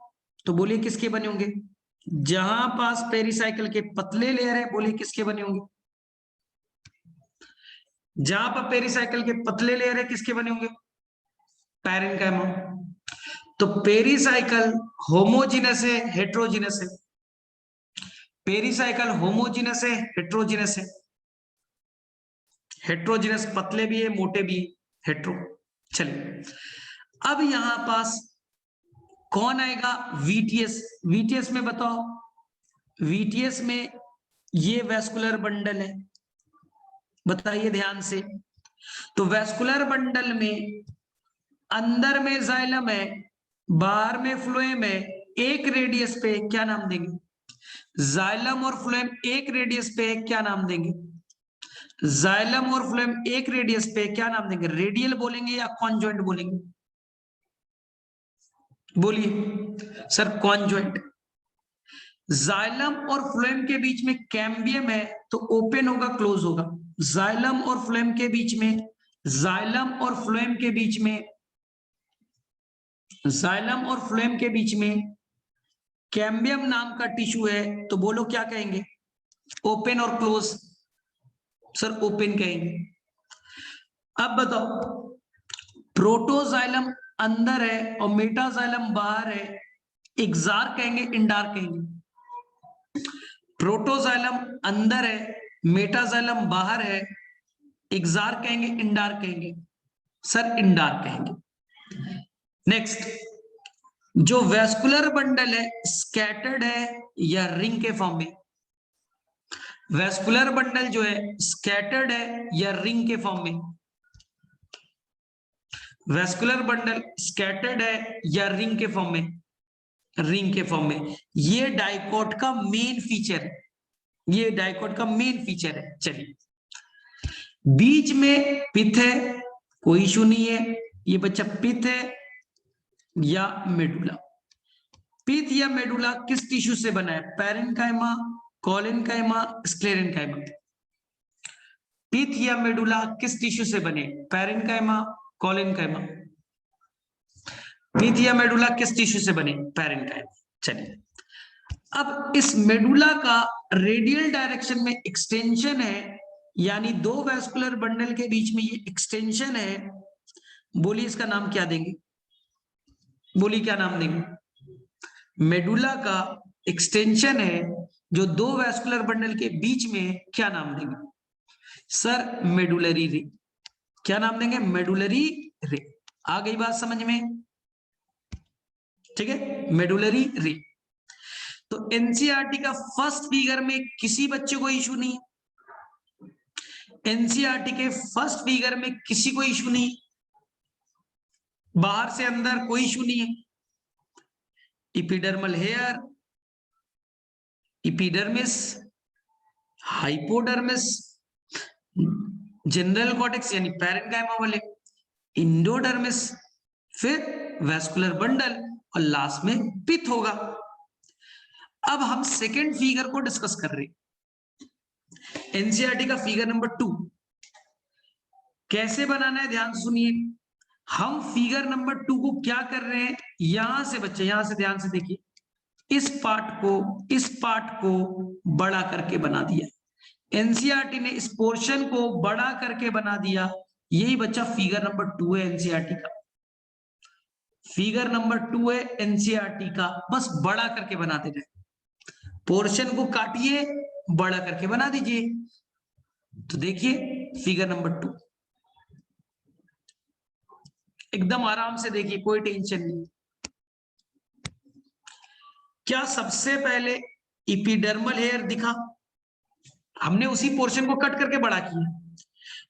तो बोलिए किसके बने होंगे, जहां पास पेरीसाइकिल के पतले लेयर है बोलिए किसके बने होंगे, जहां पर पेरीसाइकिल के पतले लेयर है किसके बने होंगे, पैरेन्काइमा। तो पेरीसाइकिल होमोजीनस है हेट्रोजीनस है, पेरीसाइकिल होमोजीनस है हेट्रोजीनस है, हेट्रोजीनस पतले भी है मोटे भी, हेट्रो। चलिए, अब यहां पास कौन आएगा, वीटीएस। वीटीएस में बताओ, वीटीएस में ये वेस्कुलर बंडल है, बताइए ध्यान से। तो वेस्कुलर बंडल में अंदर में जाइलम है, बाहर में फ्लोएम है, एक रेडियस पे क्या नाम देंगे, जाइलम और फ्लोएम एक रेडियस पे क्या नाम देंगे, जाइलम और फ्लोएम एक रेडियस पे क्या नाम देंगे, रेडियल बोलेंगे या कॉन्जॉइंट बोलेंगे, बोलिए सर कॉन्जॉइंट। जाइलम और फ्लोएम के बीच में कैम्बियम है तो ओपन होगा क्लोज होगा, जाइलम और फ्लोएम के बीच में, जाइलम और फ्लोएम के बीच में, जाइलम और फ्लोएम के बीच में कैम्बियम नाम का टिश्यू है, तो बोलो क्या कहेंगे, ओपन और क्लोज? सर ओपन कहेंगे। अब बताओ, प्रोटोजाइलम अंदर है और मेटाजाइलम बाहर है, एक्सार्क कहेंगे इंडार्क कहेंगे? प्रोटोजाइलम अंदर है, मेटाजाइलम बाहर है, एक्सार्क कहेंगे इंडार्क कहेंगे? सर इंडार्क कहेंगे। नेक्स्ट, जो वेस्कुलर बंडल है स्कैटर्ड है या रिंग के फॉर्म में? वेस्कुलर बंडल जो है स्कैटर्ड है या रिंग के फॉर्म में? वेस्कुलर बंडल स्कैटर्ड है या रिंग के फॉर्म में? रिंग के फॉर्म में। ये डाइकोट का मेन फीचर है, ये डाइकोट का मेन फीचर है। चलिए, बीच में पिथ है, कोई इशू नहीं है। ये बच्चा पिथ है या मेडुला? पिथ या मेडुला किस टिश्यू से बना है? Parenchyma, collenchyma, sclerenchyma? पिथ या मेडुला किस टिश्यू से बने? Parenchyma, collenchyma? पिथ या मेडुला किस टिश्यू से बने? पैरेन्काइमा। चलिए, अब इस मेडुला का रेडियल डायरेक्शन में एक्सटेंशन है, यानी दो वेस्कुलर बंडल के बीच में ये एक्सटेंशन है। बोलिए इसका नाम क्या देंगे? बोलिए क्या नाम देंगे? मेडुला का एक्सटेंशन है जो दो वेस्कुलर बंडल के बीच में, क्या नाम देंगे? सर मेडुलरी रे। क्या नाम देंगे? मेडुलरी रे। आ गई बात समझ में? ठीक है, मेडुलरी रे। तो एनसीईआरटी का फर्स्ट फिगर में किसी बच्चे को इशू नहीं, एनसीईआरटी के फर्स्ट फिगर में किसी को इशू नहीं, बाहर से अंदर कोई इशू नहीं है। Epidermal hair, epidermis, hypodermis, general cortex यानी पैरेन्काइमा वाले, इंडोडर्मिस, फिर वेस्कुलर बंडल और लास्ट में पिथ होगा। अब हम सेकेंड फिगर को डिस्कस कर रहे हैं, एनसीईआरटी का फिगर नंबर 2 कैसे बनाना है, ध्यान सुनिए। हम फिगर नंबर 2 को क्या कर रहे हैं, यहां से बच्चे, यहां से ध्यान से देखिए, इस पार्ट को बड़ा करके बना दिया। एनसीईआरटी ने इस पोर्शन को बड़ा करके बना दिया। यही बच्चा फिगर नंबर 2 है एनसीईआरटी का। फिगर नंबर 2 है एनसीईआरटी का, बस बड़ा करके बना देना है। पोर्शन को काटिए, बड़ा करके बना दीजिए। तो देखिए फिगर नंबर 2, एकदम आराम से देखिए, कोई टेंशन नहीं। क्या सबसे पहले इपिडर्मल हेयर दिखा? हमने उसी पोर्शन को कट करके बड़ा किया।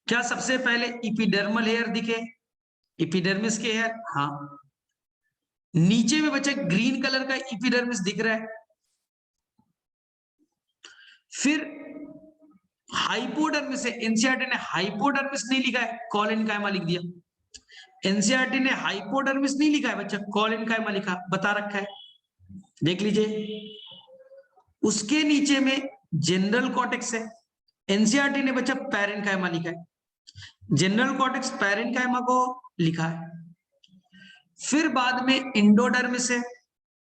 क्या सबसे पहले इपिडर्मल हेयर दिखे? इपिडर्मिस के हेयर, हाँ। नीचे में बच्चे ग्रीन कलर का इपिडर्मिस दिख रहा है। फिर हाइपोडर्मिस है, एनसीईआरटी ने हाइपोडर्मिस नहीं लिखा है, कोलेनकाइमा लिख दिया। एनसीईआरटी ने हाइपोडर्मिस नहीं लिखा है बच्चा, कोलेनकाइमा लिखा, बता रखा है, देख लीजिए। उसके नीचे में जनरल कॉर्टेक्स है, एनसीईआरटी ने बच्चा पैरेन्काइमा लिखा है, जनरल कॉर्टेक्स पैरेन्काइमा को लिखा है। फिर बाद में इंडोडर्मिस है,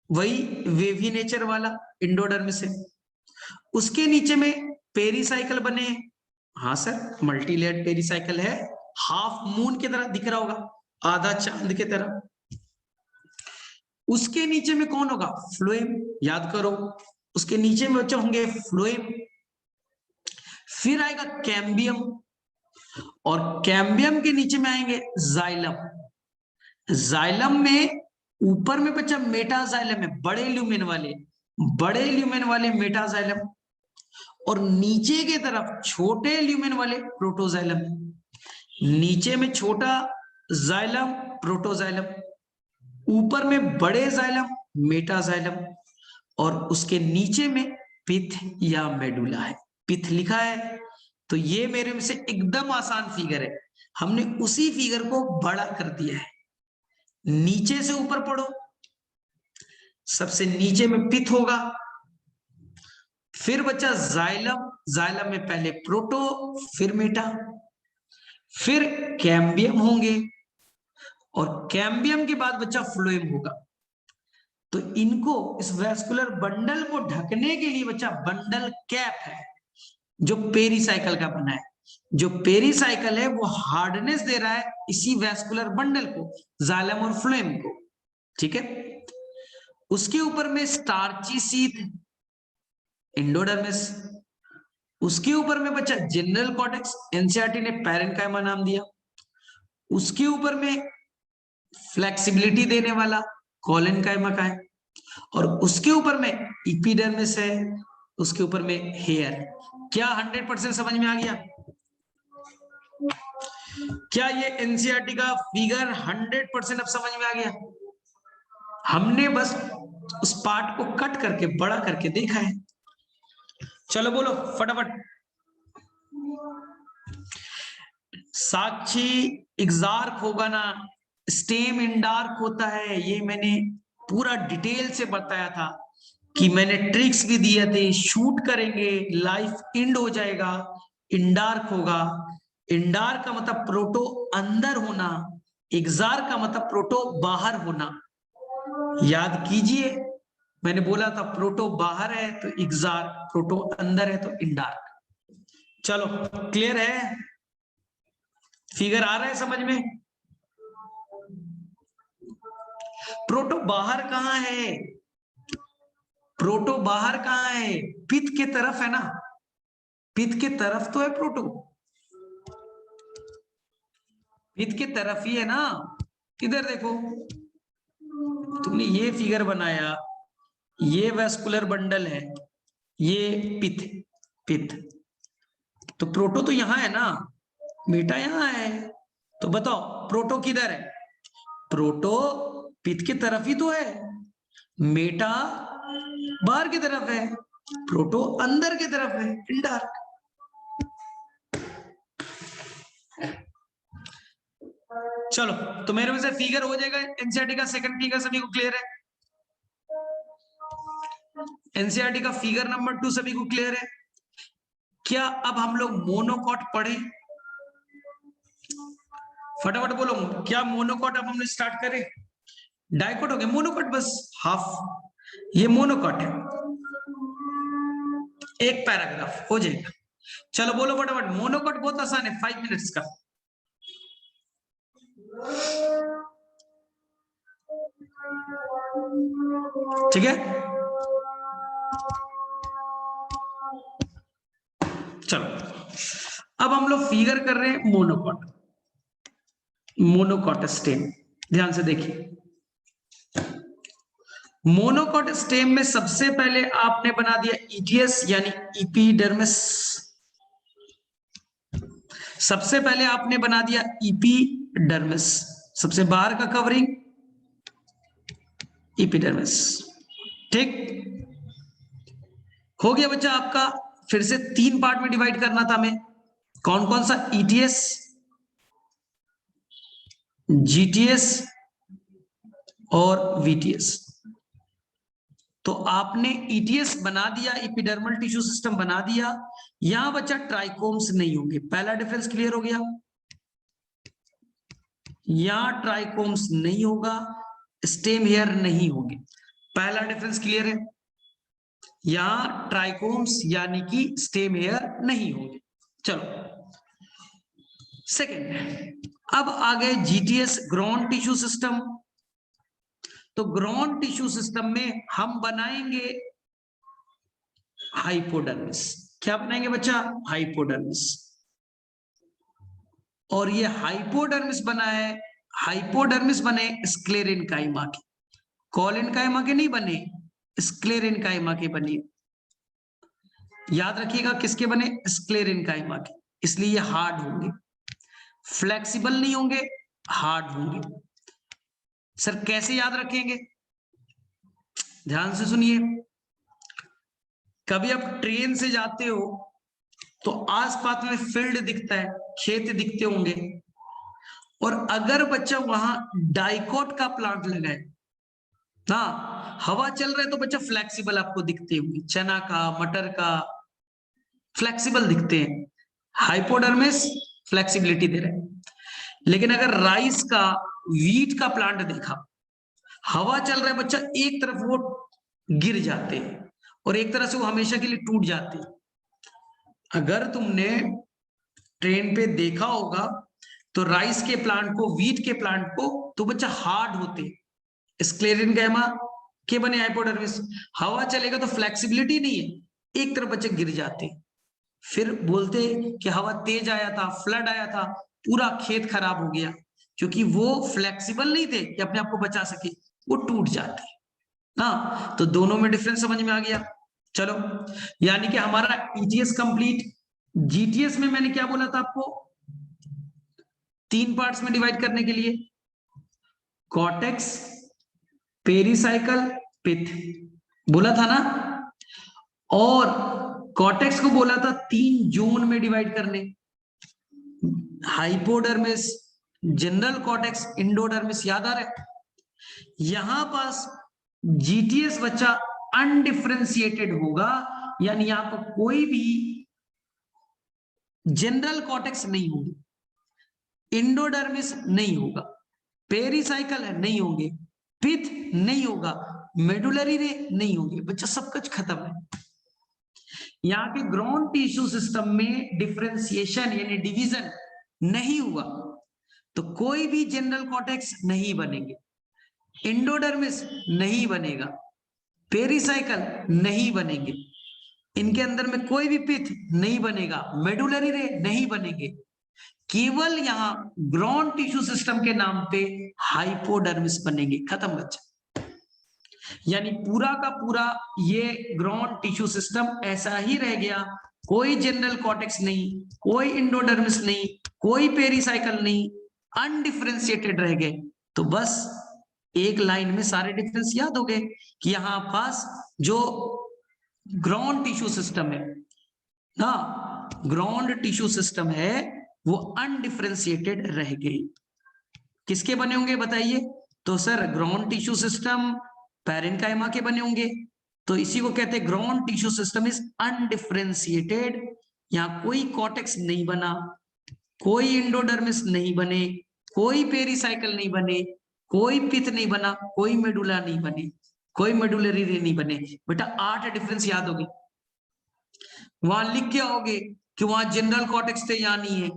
वही वेवी नेचर वाला इंडोडर्मिस है। उसके नीचे में पेरीसाइकिल बने हैं, हाँ सर मल्टीलेयर्ड पेरीसाइकिल है, हाफ मून की तरह दिख रहा होगा, आधा चांद की तरह। उसके नीचे में कौन होगा? फ्लोएम, याद करो, उसके नीचे में बच्चे होंगे फ्लोएम। फिर आएगा कैम्बियम, और कैम्बियम के नीचे में आएंगे जाइलम। जाइलम में ऊपर में बच्चा मेटाजाइलम है, बड़े ल्यूमेन वाले मेटाजाइलम, और नीचे की तरफ छोटे ल्यूमेन वाले प्रोटोजाइलम। नीचे में छोटा जाइलम प्रोटोजाइलम, ऊपर में बड़े जाइलम मेटाजाइलम, और उसके नीचे में पिथ या मेडुला है। पिथ लिखा है, तो ये मेरे में से एकदम आसान फिगर है, हमने उसी फिगर को बड़ा कर दिया है। नीचे से ऊपर पढ़ो, सबसे नीचे में पिथ होगा, फिर बच्चा जाइलम, जाइलम में पहले प्रोटो फिर मेटा, फिर कैम्बियम होंगे, और कैम्बियम के बाद बच्चा फ्लोएम होगा। तो इनको, इस वैस्कुलर बंडल को ढकने के लिए बच्चा बंडल कैप है जो पेरिसाइकिल का बना है। जो पेरिसाइकिल है वो हार्डनेस दे रहा है इसी वैस्कुलर बंडल को, जाइलम और फ्लोएम को, ठीक है। उसके ऊपर में स्टार्ची शीथ, एंडोडर्मिस, उसके ऊपर में बच्चा जनरल कॉर्टेक्स, एनसीईआरटी ने पैरेन्काइमा नाम दिया। उसके ऊपर में फ्लेक्सिबिलिटी देने वाला कोलेनकाइमा का है, और उसके ऊपर में एपिडर्मिस है, उसके ऊपर में हेयर। क्या 100% समझ में आ गया? क्या ये एनसीईआरटी का फिगर 100% अब समझ में आ गया? हमने बस उस पार्ट को कट करके बड़ा करके देखा है। चलो बोलो फटाफट। साक्षी एग्जार्क होगा ना, स्टेम इंडार्क होता है, ये मैंने पूरा डिटेल से बताया था कि मैंने ट्रिक्स भी दिए थे। शूट करेंगे, लाइफ एंड हो जाएगा, इंडार्क होगा। इंडार्क का मतलब प्रोटो अंदर होना, एग्जार्क का मतलब प्रोटो बाहर होना। याद कीजिए, मैंने बोला था प्रोटो बाहर है तो एग्जार्क, प्रोटो अंदर है तो इंडार्क। चलो क्लियर है? फिगर आ रहा है समझ में? प्रोटो बाहर कहाँ है? प्रोटो बाहर कहाँ है? पित्त के तरफ है ना, पित्त के तरफ तो है प्रोटो, पित्त के तरफ ही है ना। इधर देखो, तुमने ये फिगर बनाया, ये वैस्कुलर बंडल है, ये पित्त, पित्त, तो प्रोटो तो यहां है ना बेटा, यहां है। तो बताओ प्रोटो किधर है? प्रोटो पित्त की तरफ ही तो है, मेटा बाहर की तरफ है, प्रोटो अंदर की तरफ है, इंडार्क। चलो तो मेरे वजह से फिगर हो जाएगा एनसीईआरटी का। सेकंड फिगर सभी को क्लियर है? एनसीईआरटी का फिगर नंबर 2 सभी को क्लियर है? क्या अब हम लोग मोनोकॉट पढ़े? फटाफट बोलो, क्या मोनोकॉट अब हमने स्टार्ट करें? डाइकोट हो गया, मोनोकॉट बस हाफ, ये मोनोकॉट है, एक पैराग्राफ हो जाएगा। चलो बोलो फटाफट, मोनोकॉट बहुत आसान है, 5 मिनट्स का। ठीक है, चलो अब हम लोग फिगर कर रहे हैं मोनोकॉट, मोनोकॉट स्टेम। ध्यान से देखिए, मोनोकॉट स्टेम में सबसे पहले आपने बना दिया ईटीएस यानी इपीडर्मिस, सबसे पहले आपने बना दिया इपीडर्मिस, सबसे बाहर का कवरिंग इपीडर्मिस। ठीक हो गया बच्चा आपका। फिर से 3 पार्ट में डिवाइड करना था हमें, कौन कौन सा? ईटीएस, जीटीएस और वीटीएस। तो आपने ईटीएस बना दिया, एपिडर्मल टिश्यू सिस्टम बना दिया। यहां बच्चा ट्राइकोम्स नहीं होंगे, पहला डिफरेंस क्लियर हो गया। यहां ट्राइकोम्स नहीं होगा, स्टेम हेयर नहीं होंगे, पहला डिफरेंस क्लियर है। यहां ट्राइकोम्स यानी कि स्टेम हेयर नहीं होंगे। चलो सेकेंड, अब आ गए जीटीएस, ग्रॉन टिश्यू सिस्टम। तो ग्रॉन टिश्यू सिस्टम में हम बनाएंगे हाइपोडर्मिस। क्या बनाएंगे बच्चा? हाइपोडर्मिस। और ये हाइपोडर्मिस बना है, हाइपोडर्मिस बने स्क्लेरेनकाइमा के, कोलेनकाइमा के नहीं बने, स्क्लेरेनकाइमा के बने। याद रखिएगा किसके बने? स्क्लेरेनकाइमा के, इसलिए ये हार्ड होंगे, फ्लेक्सिबल नहीं होंगे, हार्ड होंगे। सर कैसे याद रखेंगे? ध्यान से सुनिए, कभी आप ट्रेन से जाते हो तो आसपास में फील्ड दिखता है, खेत दिखते होंगे, और अगर बच्चा वहां डाइकोट का प्लांट लगाए, हाँ हवा चल रहा है तो बच्चा फ्लेक्सिबल आपको दिखते होंगे, चना का, मटर का, फ्लेक्सिबल दिखते हैं, हाइपोडर्मिस फ्लेक्सिबिलिटी दे रहे हैं। लेकिन अगर राइस का, वीट का प्लांट देखा हवा चल रहा है बच्चा, एक तरफ वो गिर जाते हैं और एक तरह से वो हमेशा के लिए टूट जाते हैं। अगर तुमने ट्रेन पे देखा होगा तो राइस के प्लांट को, वीट के प्लांट को, तो बच्चा हार्ड होते, स्क्लेरेन्गेमा के बने हाइपोडर्मिस। हवा चलेगा तो फ्लेक्सिबिलिटी नहीं है, एक तरफ बच्चे गिर जाते, फिर बोलते कि हवा तेज आया था, फ्लड आया था, पूरा खेत खराब हो गया, क्योंकि वो फ्लेक्सिबल नहीं थे कि अपने आप को बचा सके, वो टूट जाते। हाँ, तो दोनों में डिफरेंस समझ में आ गया। चलो, यानी कि हमारा ईटीएस कंप्लीट। जीटीएस में मैंने क्या बोला था आपको, 3 पार्ट्स में डिवाइड करने के लिए, कॉर्टेक्स, पेरिसाइकल, पिथ, बोला था ना। और कॉर्टेक्स को बोला था 3 जोन में डिवाइड करने, हाइपोडर्मिस, जनरल कॉर्टेक्स, इंडोडर्मिस, याद आ रहा है। यहां पास जीटीएस बच्चा अनडिफरेंशिएटेड होगा, यानी यहां पर कोई भी जनरल कॉर्टेक्स नहीं होगी, इंडोडर्मिस नहीं होगा, पेरिसाइकल नहीं होंगे, पिथ नहीं होगा, मेडुलरी रे नहीं होंगे, बच्चा सब कुछ खत्म है। यहाँ के ग्राउंड टिश्यू सिस्टम में डिफरेंशिएशन यानी डिवीजन नहीं हुआ, तो कोई भी जनरल कॉर्टेक्स नहीं बनेंगे, इंडोडर्मिस नहीं बनेगा, पेरिसाइकल नहीं बनेंगे, इनके अंदर में कोई भी पिथ नहीं बनेगा, मेडुलरी रे नहीं बनेंगे, केवल यहां ग्राउंड टिश्यू सिस्टम के नाम पे हाइपोडर्मिस बनेंगे, खत्म बच्चा। यानी पूरा का पूरा ये ग्राउंड टिश्यू सिस्टम ऐसा ही रह गया, कोई जनरल कॉर्टेक्स नहीं, कोई इंडोडर्मिस नहीं, कोई पेरिसाइकल नहीं, अनडिफरेंशिएटेड रह गए। तो बस एक लाइन में सारे डिफरेंस याद हो गए कि यहां पास जो ग्राउंड टिश्यू सिस्टम है ना, ग्राउंड टिश्यू सिस्टम है वो अनडिफरेंशिएटेड रह गई। किसके बने होंगे बताइए, तो sir ground tissue system parenchyma के बने होंगे, तो इसी को कहते हैं ground tissue system is undifferentiated. यहां कोई कॉर्टेक्स नहीं बना, कोई इंडोडर्मिस नहीं बने, कोई पेरिसाइकल नहीं बने, कोई पिथ नहीं बना, कोई मेडुला नहीं बने, कोई मेडुलरी नहीं बने। बेटा 8 डिफरेंस याद होगी, वहां लिख के आओगे कि वहां जनरल कॉर्टेक्स थे, यहां नहीं है,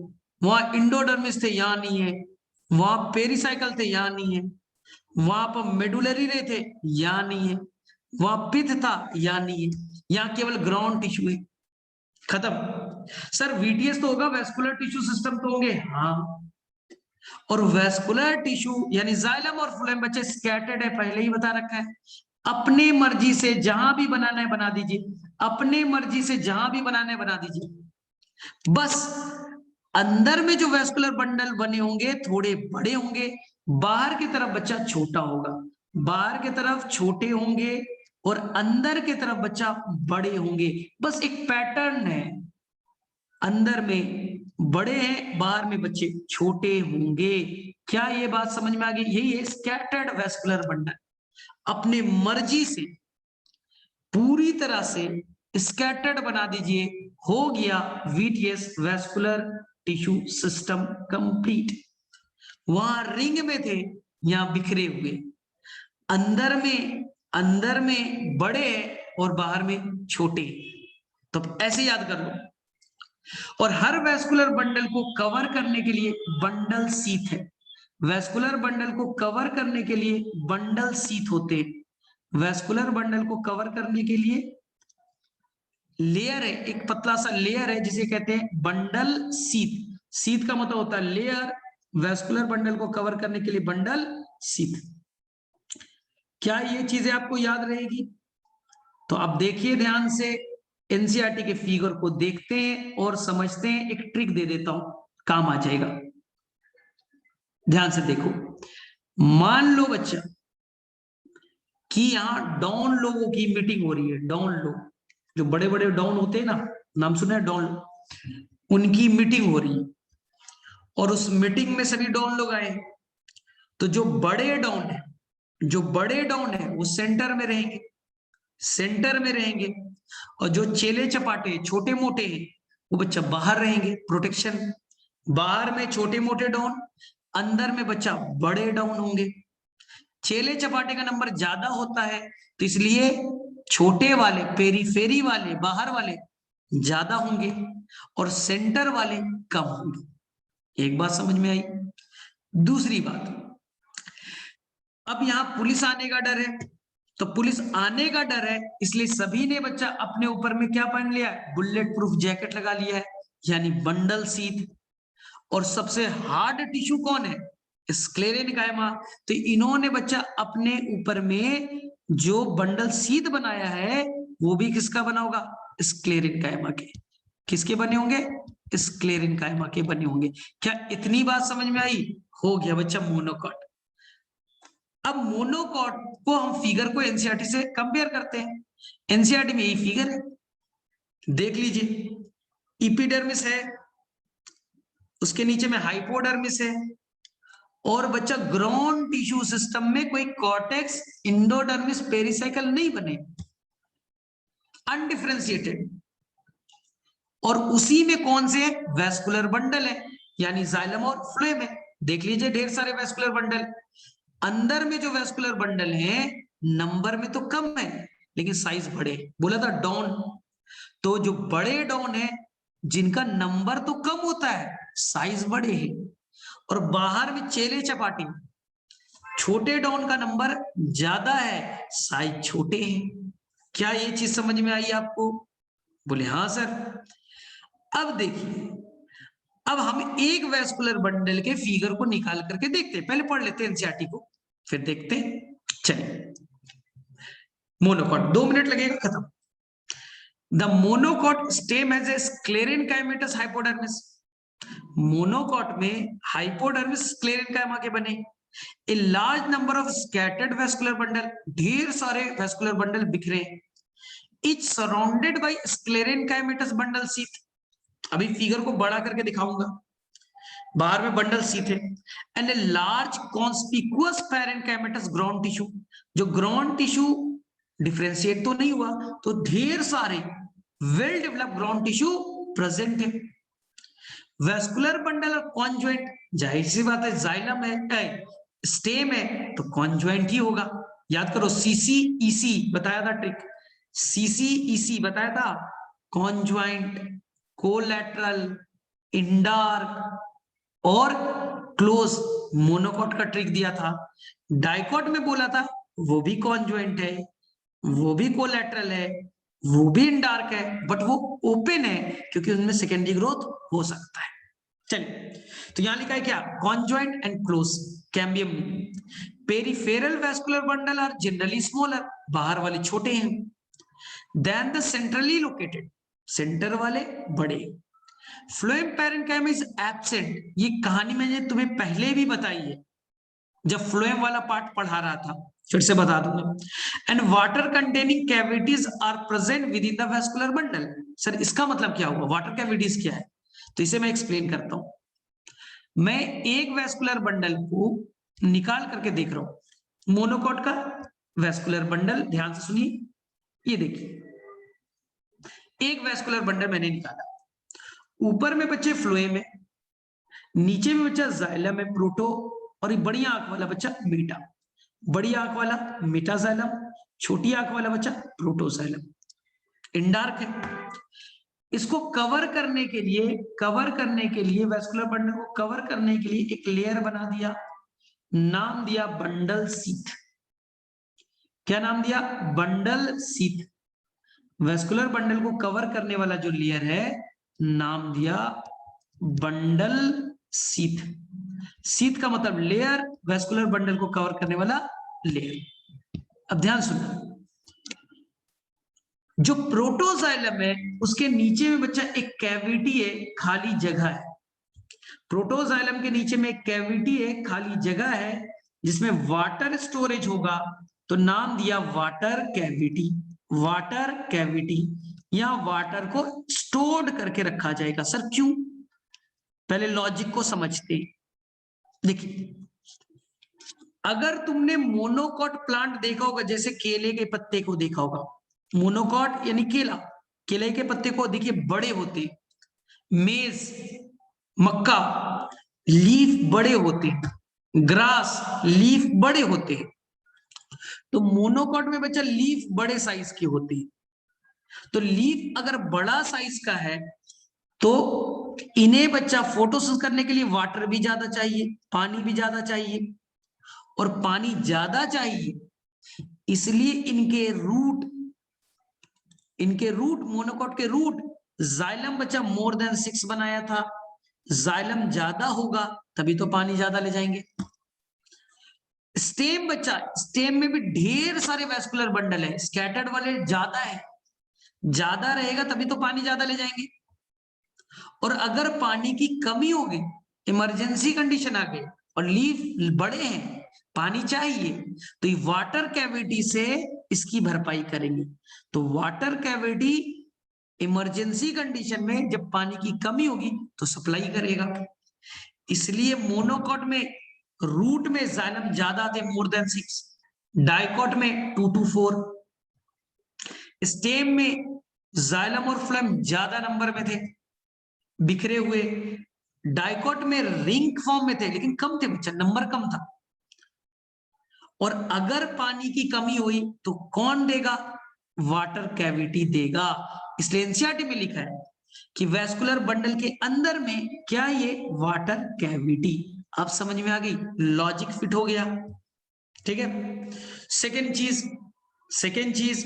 वहां इंडोडर्मिस थे, यहां नहीं है, वहां पेरिसाइकल थे, यहां नहीं है, वहां पर मेडुलरी रे थे, यहां नहीं है, वहां पिथ था, यहां नहीं है, यहां केवल ग्राउंड टिश्यू है, खत्म। सर वीटीएस तो होगा, वेस्कुलर टिश्यू सिस्टम तो होंगे, हाँ, और वेस्कुलर टिश्यू यानी जाइलम और फ्लोएम बच्चे स्कैटर्ड है, पहले ही बता रखा है, अपने मर्जी से जहां भी बनाना है बना दीजिए, अपने मर्जी से जहां भी बनाना है बना दीजिए। बस अंदर में जो वेस्कुलर बंडल बने होंगे थोड़े बड़े होंगे, बाहर की तरफ बच्चा छोटा होगा, बाहर की तरफ छोटे होंगे और अंदर की तरफ बच्चा बड़े होंगे, बस एक पैटर्न है, अंदर में बड़े हैं, बाहर में बच्चे छोटे होंगे। क्या ये बात समझ में आ गई, यही है स्कैटर्ड वेस्कुलर बंडल, अपने मर्जी से पूरी तरह से स्कैटर्ड बना दीजिए, हो गया VTS vascular tissue system complete. वहां रिंग में थे, यहां बिखरे हुए, अंदर में बड़े और बाहर में छोटे, तो ऐसे याद कर लो। और हर वेस्कुलर बंडल को कवर करने के लिए बंडल सीथ है, वेस्कुलर बंडल को कवर करने के लिए बंडल सीथ होते हैं, वेस्कुलर बंडल को कवर करने के लिए लेयर है, एक पतला सा लेयर है जिसे कहते हैं बंडल सीथ, सीथ का मतलब होता है लेयर, वेस्कुलर बंडल को कवर करने के लिए बंडल सीथ। क्या ये चीजें आपको याद रहेगी, तो अब देखिए ध्यान से, एनसीईआरटी के फिगर को देखते हैं और समझते हैं, एक ट्रिक दे देता हूं, काम आ जाएगा। ध्यान से देखो, मान लो बच्चा कि यहां डाउन लोगों की मीटिंग हो रही है, डाउन लोग जो बड़े बड़े डाउन होते हैं ना, नाम सुना है डाउन, उनकी मीटिंग हो रही है और उस मीटिंग में सभी डाउन लोग आए, तो जो बड़े डाउन है, जो बड़े डाउन है वो सेंटर में रहेंगे, सेंटर में रहेंगे, और जो चेले चपाटे छोटे मोटे हैं वो बच्चा बाहर रहेंगे, प्रोटेक्शन, बाहर में छोटे मोटे डाउन, अंदर में बच्चा बड़े डाउन होंगे। चेले चपाटे का नंबर ज्यादा होता है, तो इसलिए छोटे वाले पेरीफेरी वाले बाहर वाले ज्यादा होंगे और सेंटर वाले कम होंगे। एक बात समझ में आई। दूसरी बात, अब यहां पुलिस आने का डर है, तो पुलिस आने का डर है इसलिए सभी ने बच्चा अपने ऊपर में क्या पहन लिया है, बुलेट प्रूफ जैकेट लगा लिया है, यानी बंडल सीट। और सबसे हार्ड टिश्यू कौन है, स्क्लेरेनकाइमा। तो इन्होंने बच्चा अपने ऊपर में जो बंडल सीध बनाया है वो भी किसका बना होगा, स्क्लेरेनकाइमा के। किसके बने होंगे, स्क्लेरेनकाइमा के बने होंगे। क्या इतनी बात समझ में आई? हो गया बच्चा मोनोकॉट। अब मोनोकॉट को हम फिगर को एनसीईआरटी से कंपेयर करते हैं। एनसीईआरटी में यही फिगर है, देख लीजिए। इपिडर्मिस है, उसके नीचे में हाइपोडर्मिस है, और बच्चा ग्राउंड टिश्यू सिस्टम में कोई कॉर्टेक्स इंडोडर्मिस पेरिसाइकल नहीं बने, अनडिफरेंशिएटेड। और उसी में कौन से वेस्कुलर बंडल है, यानी जाइलम और फ्लोएम है। देख लीजिए ढेर सारे वेस्कुलर बंडल। अंदर में जो वेस्कुलर बंडल है नंबर में तो कम है लेकिन साइज बड़े। बोला था डॉन, तो जो बड़े डॉन है जिनका नंबर तो कम होता है साइज बड़े हैं, और बाहर में चेले चपाटे छोटे डॉन का नंबर ज्यादा है साइज छोटे हैं। क्या ये चीज समझ में आई आपको? बोले हाँ सर। अब देखिए, अब हम एक वेस्कुलर बंडल के फिगर को निकाल करके देखते हैं। पहले पढ़ लेते हैं एनसीईआरटी को, फिर देखते हैं। चलिए, मोनोकॉट 2 मिनट लगेगा, खत्म। The monocot stem has a sclerenchymatous hypodermis. Monocot में हाइपोडर्मिस स्क्लेरेनकाइमा के बने। A large number of scattered vascular bundle, ढेर सारे वेस्कुलर बंडल बिखरे, each surrounded by sclerenchymatous bundle sheath. अभी फिगर को बड़ा करके दिखाऊंगा। बाहर में बंडल शीथ है, and a large conspicuous parenchymatous ground tissue. जो ग्राउंड टिश्यू डिफरेंशिएट तो नहीं हुआ, तो ढेर सारे well developed ground tissue present है। वेस्कुलर बंडल और कॉन्जॉइंट, जाहिर सी बात है जाइलम है, स्टेम है तो कॉन्जॉइंट ही होगा। याद करो सीसी ईसी बताया था ट्रिक, सीसी ईसी बताया था, कॉन्जॉइंट, कोलैटरल, इंडार्क और क्लोज। मोनोकॉट का ट्रिक दिया था। डाइकॉट में बोला था वो भी कॉन्जॉइंट है, वो भी कोलैटरल है, वो भी इंडार्क है, बट वो ओपन है क्योंकि उनमें सेकेंडरी ग्रोथ हो सकता है। चलिए, तो यहां लिखा है क्या, conjoint and close cambium. Peripheral vascular bundle are generally smaller, बाहर वाले छोटे हैं, then the centrally located, centre वाले बड़े। फ्लोएम पैरेन्काइमा इज एब्सेंट, ये कहानी मैंने तुम्हें पहले भी बताई है जब फ्लोएम वाला पार्ट पढ़ा रहा था, फिर से बता दूंगा। And water containing cavities are present within the vascular bundle. Sir इसका मतलब क्या हुआ, वाटर कैविटीज क्या है? तो इसे मैं एक्सप्लेन करता हूं। मैं एक वेस्कुलर बंडल को निकाल करके देख रहा हूं, मोनोकॉट का वेस्कुलर बंडल, ध्यान से सुनिए। ये देखिए, एक वेस्कुलर बंडल मैंने निकाला, ऊपर में बच्चे फ्लोएम है, नीचे में बच्चा जाइलम है प्रोटो, और ये बड़ी आंख वाला बच्चा मीटा। बड़ी आंख वाला मेटाजाइलम, छोटी आंख वाला बच्चा प्रोटोजाइलम। इंडार्क है। इसको कवर करने के लिए वेस्कुलर बंडल को कवर करने के लिए एक लेयर बना दिया, नाम दिया बंडल शीथ। क्या नाम दिया, बंडल शीथ। वेस्कुलर बंडल को कवर करने वाला जो लेयर है नाम दिया बंडल शीथ। शीथ का मतलब लेयर, वेस्कुलर बंडल को कवर करने वाला लेयर। अब ध्यान सुनो, जो प्रोटोजाइलम है उसके नीचे में बच्चा एक कैविटी है, खाली जगह है। प्रोटोजाइलम के नीचे में एक कैविटी है, खाली जगह है, जिसमें वाटर स्टोरेज होगा, तो नाम दिया वाटर कैविटी। वाटर कैविटी, यहां वाटर को स्टोर्ड करके रखा जाएगा। सर क्यों? पहले लॉजिक को समझते। देखिए, अगर तुमने मोनोकॉट प्लांट देखा होगा, जैसे केले के पत्ते को देखा होगा, मोनोकॉट यानी केला, केले के पत्ते को देखिए बड़े होते, मेज, मक्का, लीफ बड़े होते, ग्रास लीफ बड़े होते हैं, तो मोनोकॉट में बच्चा लीफ बड़े साइज की होती है, तो लीफ अगर बड़ा साइज का है तो इन्हें बच्चा फोटोसिंथेसिस करने के लिए वाटर भी ज्यादा चाहिए, पानी भी ज्यादा चाहिए, और पानी ज्यादा चाहिए इसलिए इनके रूट मोनोकॉट के रूट जाइलम बच्चा मोर देन 6 बनाया था। जाइलम ज्यादा होगा तभी तो पानी ज्यादा ले जाएंगे। स्टेम बच्चा, स्टेम में भी ढेर सारे वैस्कुलर बंडल है, स्कैटर्ड वाले ज्यादा है, ज्यादा रहेगा तभी तो पानी ज्यादा ले जाएंगे। और अगर पानी की कमी होगी, इमरजेंसी कंडीशन आ गई और लीफ बड़े हैं, पानी चाहिए, तो ये वाटर कैविटी से इसकी भरपाई करेंगे। तो वाटर कैविटी इमरजेंसी कंडीशन में जब पानी की कमी होगी तो सप्लाई करेगा। इसलिए मोनोकॉट में रूट में जाइलम ज्यादा थे, मोर देन 6, डाइकॉट में 2 to 4, स्टेम में जाइलम और फ्लोएम ज्यादा नंबर में थे बिखरे हुए, डाइकॉट में रिंग फॉर्म में थे लेकिन कम थे बच्चा, नंबर कम था। और अगर पानी की कमी हुई तो कौन देगा? वाटर कैविटी देगा। इसलिए एनसीईआरटी में लिखा है कि वैस्कुलर बंडल के अंदर में क्या ये वाटर कैविटी। अब समझ में आ गई, लॉजिक फिट हो गया। ठीक है। सेकेंड चीज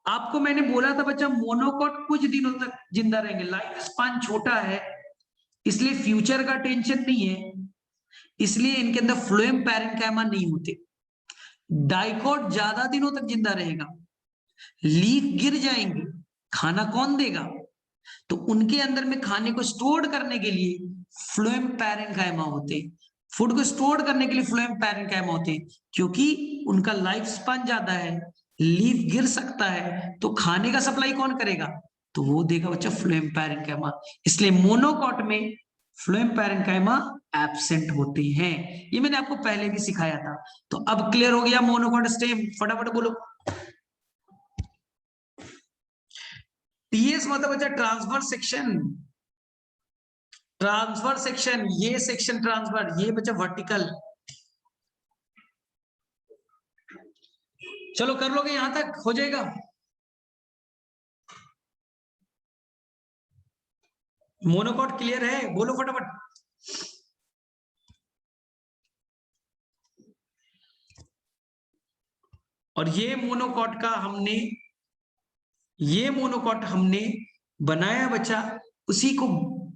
आपको मैंने बोला था बच्चा मोनोकॉट कुछ दिनों तक जिंदा रहेंगे, लाइफ स्पान छोटा है इसलिए फ्यूचर का टेंशन नहीं है, इसलिए इनके अंदर फ्लोएम पैरेन्काइमा नहीं होते। डाइकॉट ज्यादा दिनों तक जिंदा रहेगा, लीफ गिर जाएंगे, खाना कौन देगा? तो उनके अंदर में खाने को स्टोर करने के लिए फ्लोएम पैरेन्काइमा होते, फूड को स्टोर करने के लिए फ्लोएम पैरेन्काइमा होते, क्योंकि उनका लाइफ स्पान ज्यादा है, लीफ गिर सकता है, तो खाने का सप्लाई कौन करेगा? तो वो देगा बच्चा फ्लोएम पैरेन्काइमा। इसलिए मोनोकॉट में फ्लोएम पैरेन्काइमा एब्सेंट होते हैं। ये मैंने आपको पहले भी सिखाया था। तो अब क्लियर हो गया मोनोकॉट स्टेम, फटाफट बोलो। टीएस मतलब बच्चा ट्रांसफर सेक्शन, ट्रांसफर सेक्शन, ये सेक्शन ट्रांसफर, ये बच्चा वर्टिकल। चलो कर लोगे, यहां तक हो जाएगा। मोनोकॉट क्लियर है? बोलो फटाफट। और ये मोनोकॉट हमने बनाया बच्चा उसी को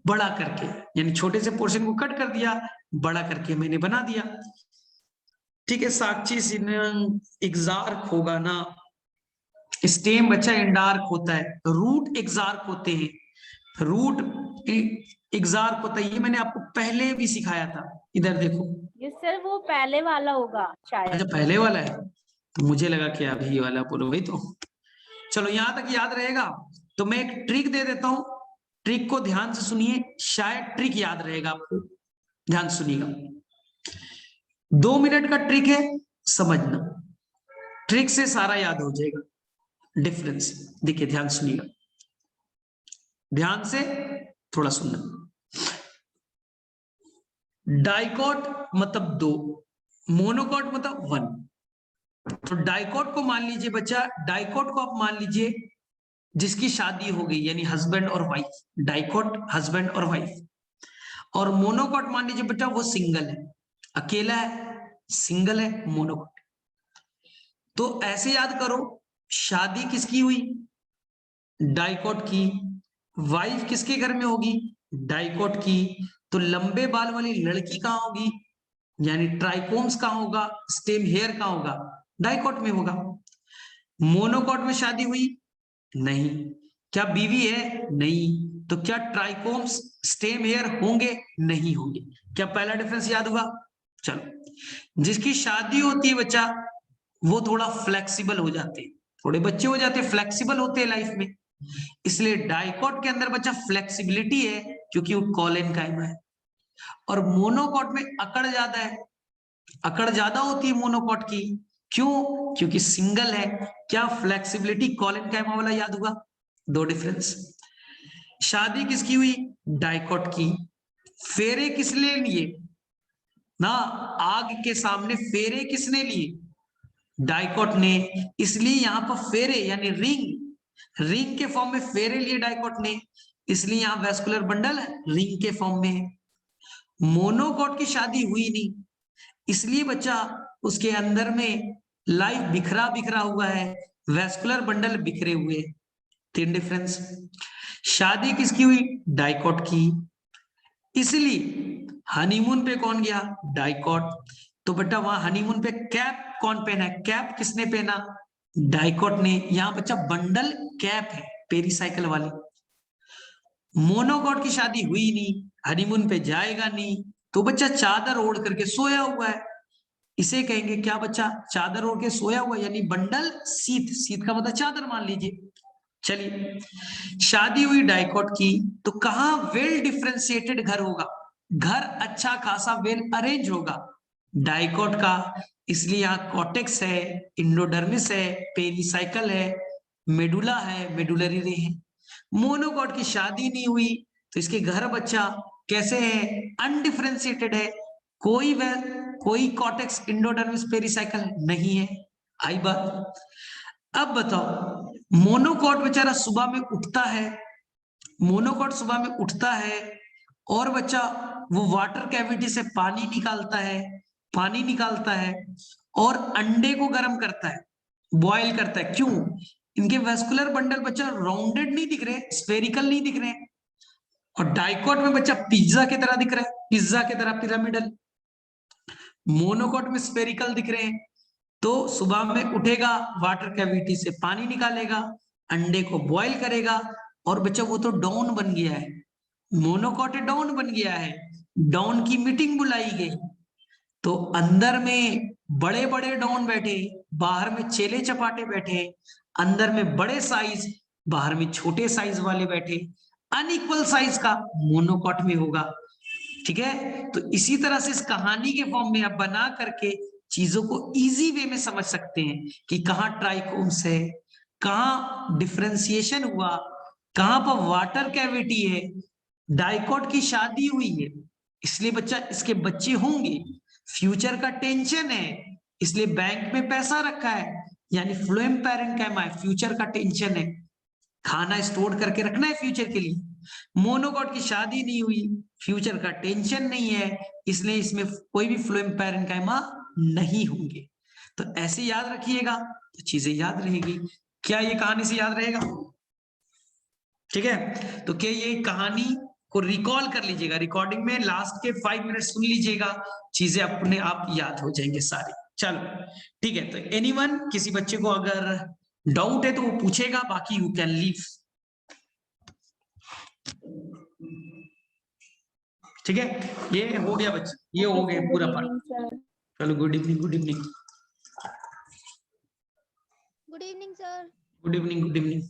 बड़ा करके, यानी छोटे से पोर्शन को कट कर दिया, बड़ा करके मैंने बना दिया। ठीक है। साक्षी एग्जार्क होगा ना, स्टेम बच्चा इंडार्क होता है, रूट एग्जार्क होते हैं, रूट एग्जार्क होता है, ये मैंने आपको पहले भी सिखाया था। इधर देखो, ये सर वो पहले वाला होगा शायद। अच्छा पहले वाला है, तो मुझे लगा कि अभी वाला बोलो भाई। तो चलो यहां तक याद रहेगा। तो मैं एक ट्रिक दे देता हूं, ट्रिक को ध्यान से सुनिए, शायद ट्रिक याद रहेगा आपको, ध्यान सुनिएगा। 2 मिनट का ट्रिक है, समझना, ट्रिक से सारा याद हो जाएगा। डिफरेंस देखिए, ध्यान सुनिएगा, ध्यान से थोड़ा सुनना। डाइकॉट मतलब 2, मोनोकॉट मतलब 1। तो डाइकॉट को मान लीजिए बच्चा, डाइकॉट को आप मान लीजिए जिसकी शादी हो गई, यानी हस्बैंड और वाइफ, डाइकॉट हस्बैंड और वाइफ। और मोनोकॉट मान लीजिए बेटा वो सिंगल है, अकेला है, सिंगल है, मोनोकॉट। तो ऐसे याद करो, शादी किसकी हुई? डाइकॉट की। वाइफ किसके घर में होगी? डाइकॉट की। तो लंबे बाल वाली लड़की कहां होगी, यानी ट्राइकोम्स कहां होगा, स्टेम हेयर कहां होगा? डाइकॉट में होगा। मोनोकॉट में शादी हुई? नहीं। क्या बीवी है? नहीं। तो क्या ट्राइकोम्स स्टेम हेयर होंगे? नहीं होंगे। क्या पहला डिफरेंस याद हुआ? चलो, जिसकी शादी होती है बच्चा वो थोड़ा फ्लेक्सिबल हो जाते हैं, थोड़े बच्चे हो जाते हैं, फ्लेक्सिबल होते हैं लाइफ में, इसलिए डाइकॉट के अंदर बच्चा फ्लेक्सिबिलिटी है क्योंकि वो कॉलेनकाइमा है। और मोनोकॉट में अकड़ ज्यादा है, अकड़ ज्यादा होती है मोनोकॉट की, क्यों? क्योंकि सिंगल है। क्या फ्लेक्सिबिलिटी कॉलेनकाइमा वाला याद हुआ? 2 डिफरेंस। शादी किसकी हुई? डाइकॉट की। फेरे किसने लिए ना, आग के सामने फेरे किसने लिए? डाइकोट ने, इसलिए यहाँ पर फेरे यानी रिंग के फॉर्म में फेरे लिए डाइकोट ने, इसलिए यहाँ वेस्कुलर बंडल रिंग के फॉर्म में है। मोनोकोट की शादी हुई नहीं, इसलिए बच्चा उसके अंदर में लाइफ बिखरा बिखरा हुआ है, वेस्कुलर बंडल बिखरे हुए। तीन डिफरेंस। शादी किसकी हुई? डाइकोट की, इसलिए हनीमून पे कौन गया? डाइकोट। तो बेटा वहां हनीमून पे कैप कौन पहना है? कैप किसने पहना? डाइकोट ने। यहां बच्चा बंडल कैप है पेरीसाइकिल वाली। मोनोकोट की शादी हुई नहीं, हनीमून पे जाएगा नहीं, तो बच्चा चादर ओढ़ करके सोया हुआ है, इसे कहेंगे क्या बच्चा? चादर ओढ़ के सोया हुआ, यानी बंडल सीत। सीत का मतलब चादर मान लीजिए। चलिए, शादी हुई डाइकोट की, तो कहां वेल डिफरेंशिएटेड घर होगा? घर अच्छा खासा वेल अरेंज होगा डाइकोट का, इसलिए यहाँ कॉर्टेक्स है, इंडोडर्मिस है, पेरिसाइकल है, मेडुला है, मेडुलरी रे है। मोनोकोट की शादी नहीं हुई, तो इसके घर बच्चा कैसे है? अनडिफरेंशिएटेड है, कोई कॉर्टेक्स, इंडोडर्मिस, पेरिसाइकल नहीं है। आई बात। अब बताओ, मोनोकोट बेचारा सुबह में उठता है, मोनोकोट सुबह में उठता है और बच्चा वो वाटर कैविटी से पानी निकालता है और अंडे को गर्म करता है, बॉयल करता है। क्यों? इनके वेस्कुलर बंडल बच्चा राउंडेड नहीं दिख रहे, स्फेरिकल नहीं दिख रहे, और डाइकोट में बच्चा पिज्जा की तरह दिख रहा है, पिज्जा की तरह पिरामिडल। मोनोकोट में स्फेरिकल दिख रहे हैं। तो सुबह में उठेगा, वाटर कैविटी से पानी निकालेगा, अंडे को बॉईल करेगा, और बच्चा वो तो डॉन बन गया है, मोनोकोट डॉन बन गया है। डॉन की मीटिंग बुलाई गई, तो अंदर में बड़े बड़े डॉन बैठे, बाहर में चेले चपाटे बैठे, अंदर में बड़े साइज, बाहर में छोटे साइज वाले बैठे। अनइक्वल साइज का मोनोकोट में होगा। ठीक है, तो इसी तरह से इस कहानी के फॉर्म में आप बना करके चीजों को इजी वे में समझ सकते हैं कि कहाँ ट्राइकोम्स है, कहाँ डिफरेंशिएशन हुआ, कहाँ पर वाटर कैविटी है, डाइकोट की शादी हुई है, इसलिए बच्चा इसके बच्चे होंगे, फ्यूचर का टेंशन है, इसलिए बैंक में पैसा रखा है, यानी फ्लोएम पैरेन्काइमा है, फ्यूचर का टेंशन है, खाना स्टोर करके रखना है फ्यूचर के लिए। मोनोकोट की शादी नहीं हुई, फ्यूचर का टेंशन नहीं है, इसलिए इसमें कोई भी फ्लोएम पैरेन्काइमा नहीं होंगे। तो ऐसे याद रखिएगा, तो चीजें याद रहेगी। क्या ये कहानी से याद रहेगा? ठीक है, तो क्या ये कहानी को रिकॉल कर लीजिएगा, रिकॉर्डिंग में लास्ट के 5 मिनट सुन लीजिएगा, चीजें अपने आप याद हो जाएंगे सारी। चलो ठीक है, तो एनीवन, किसी बच्चे को अगर डाउट है तो वो पूछेगा, बाकी यू कैन लीव। ठीक है, ये हो गया बच्चे, ये हो गया पूरा पार्ट। चलो, good evening, good evening, good evening sir. Good evening, good evening.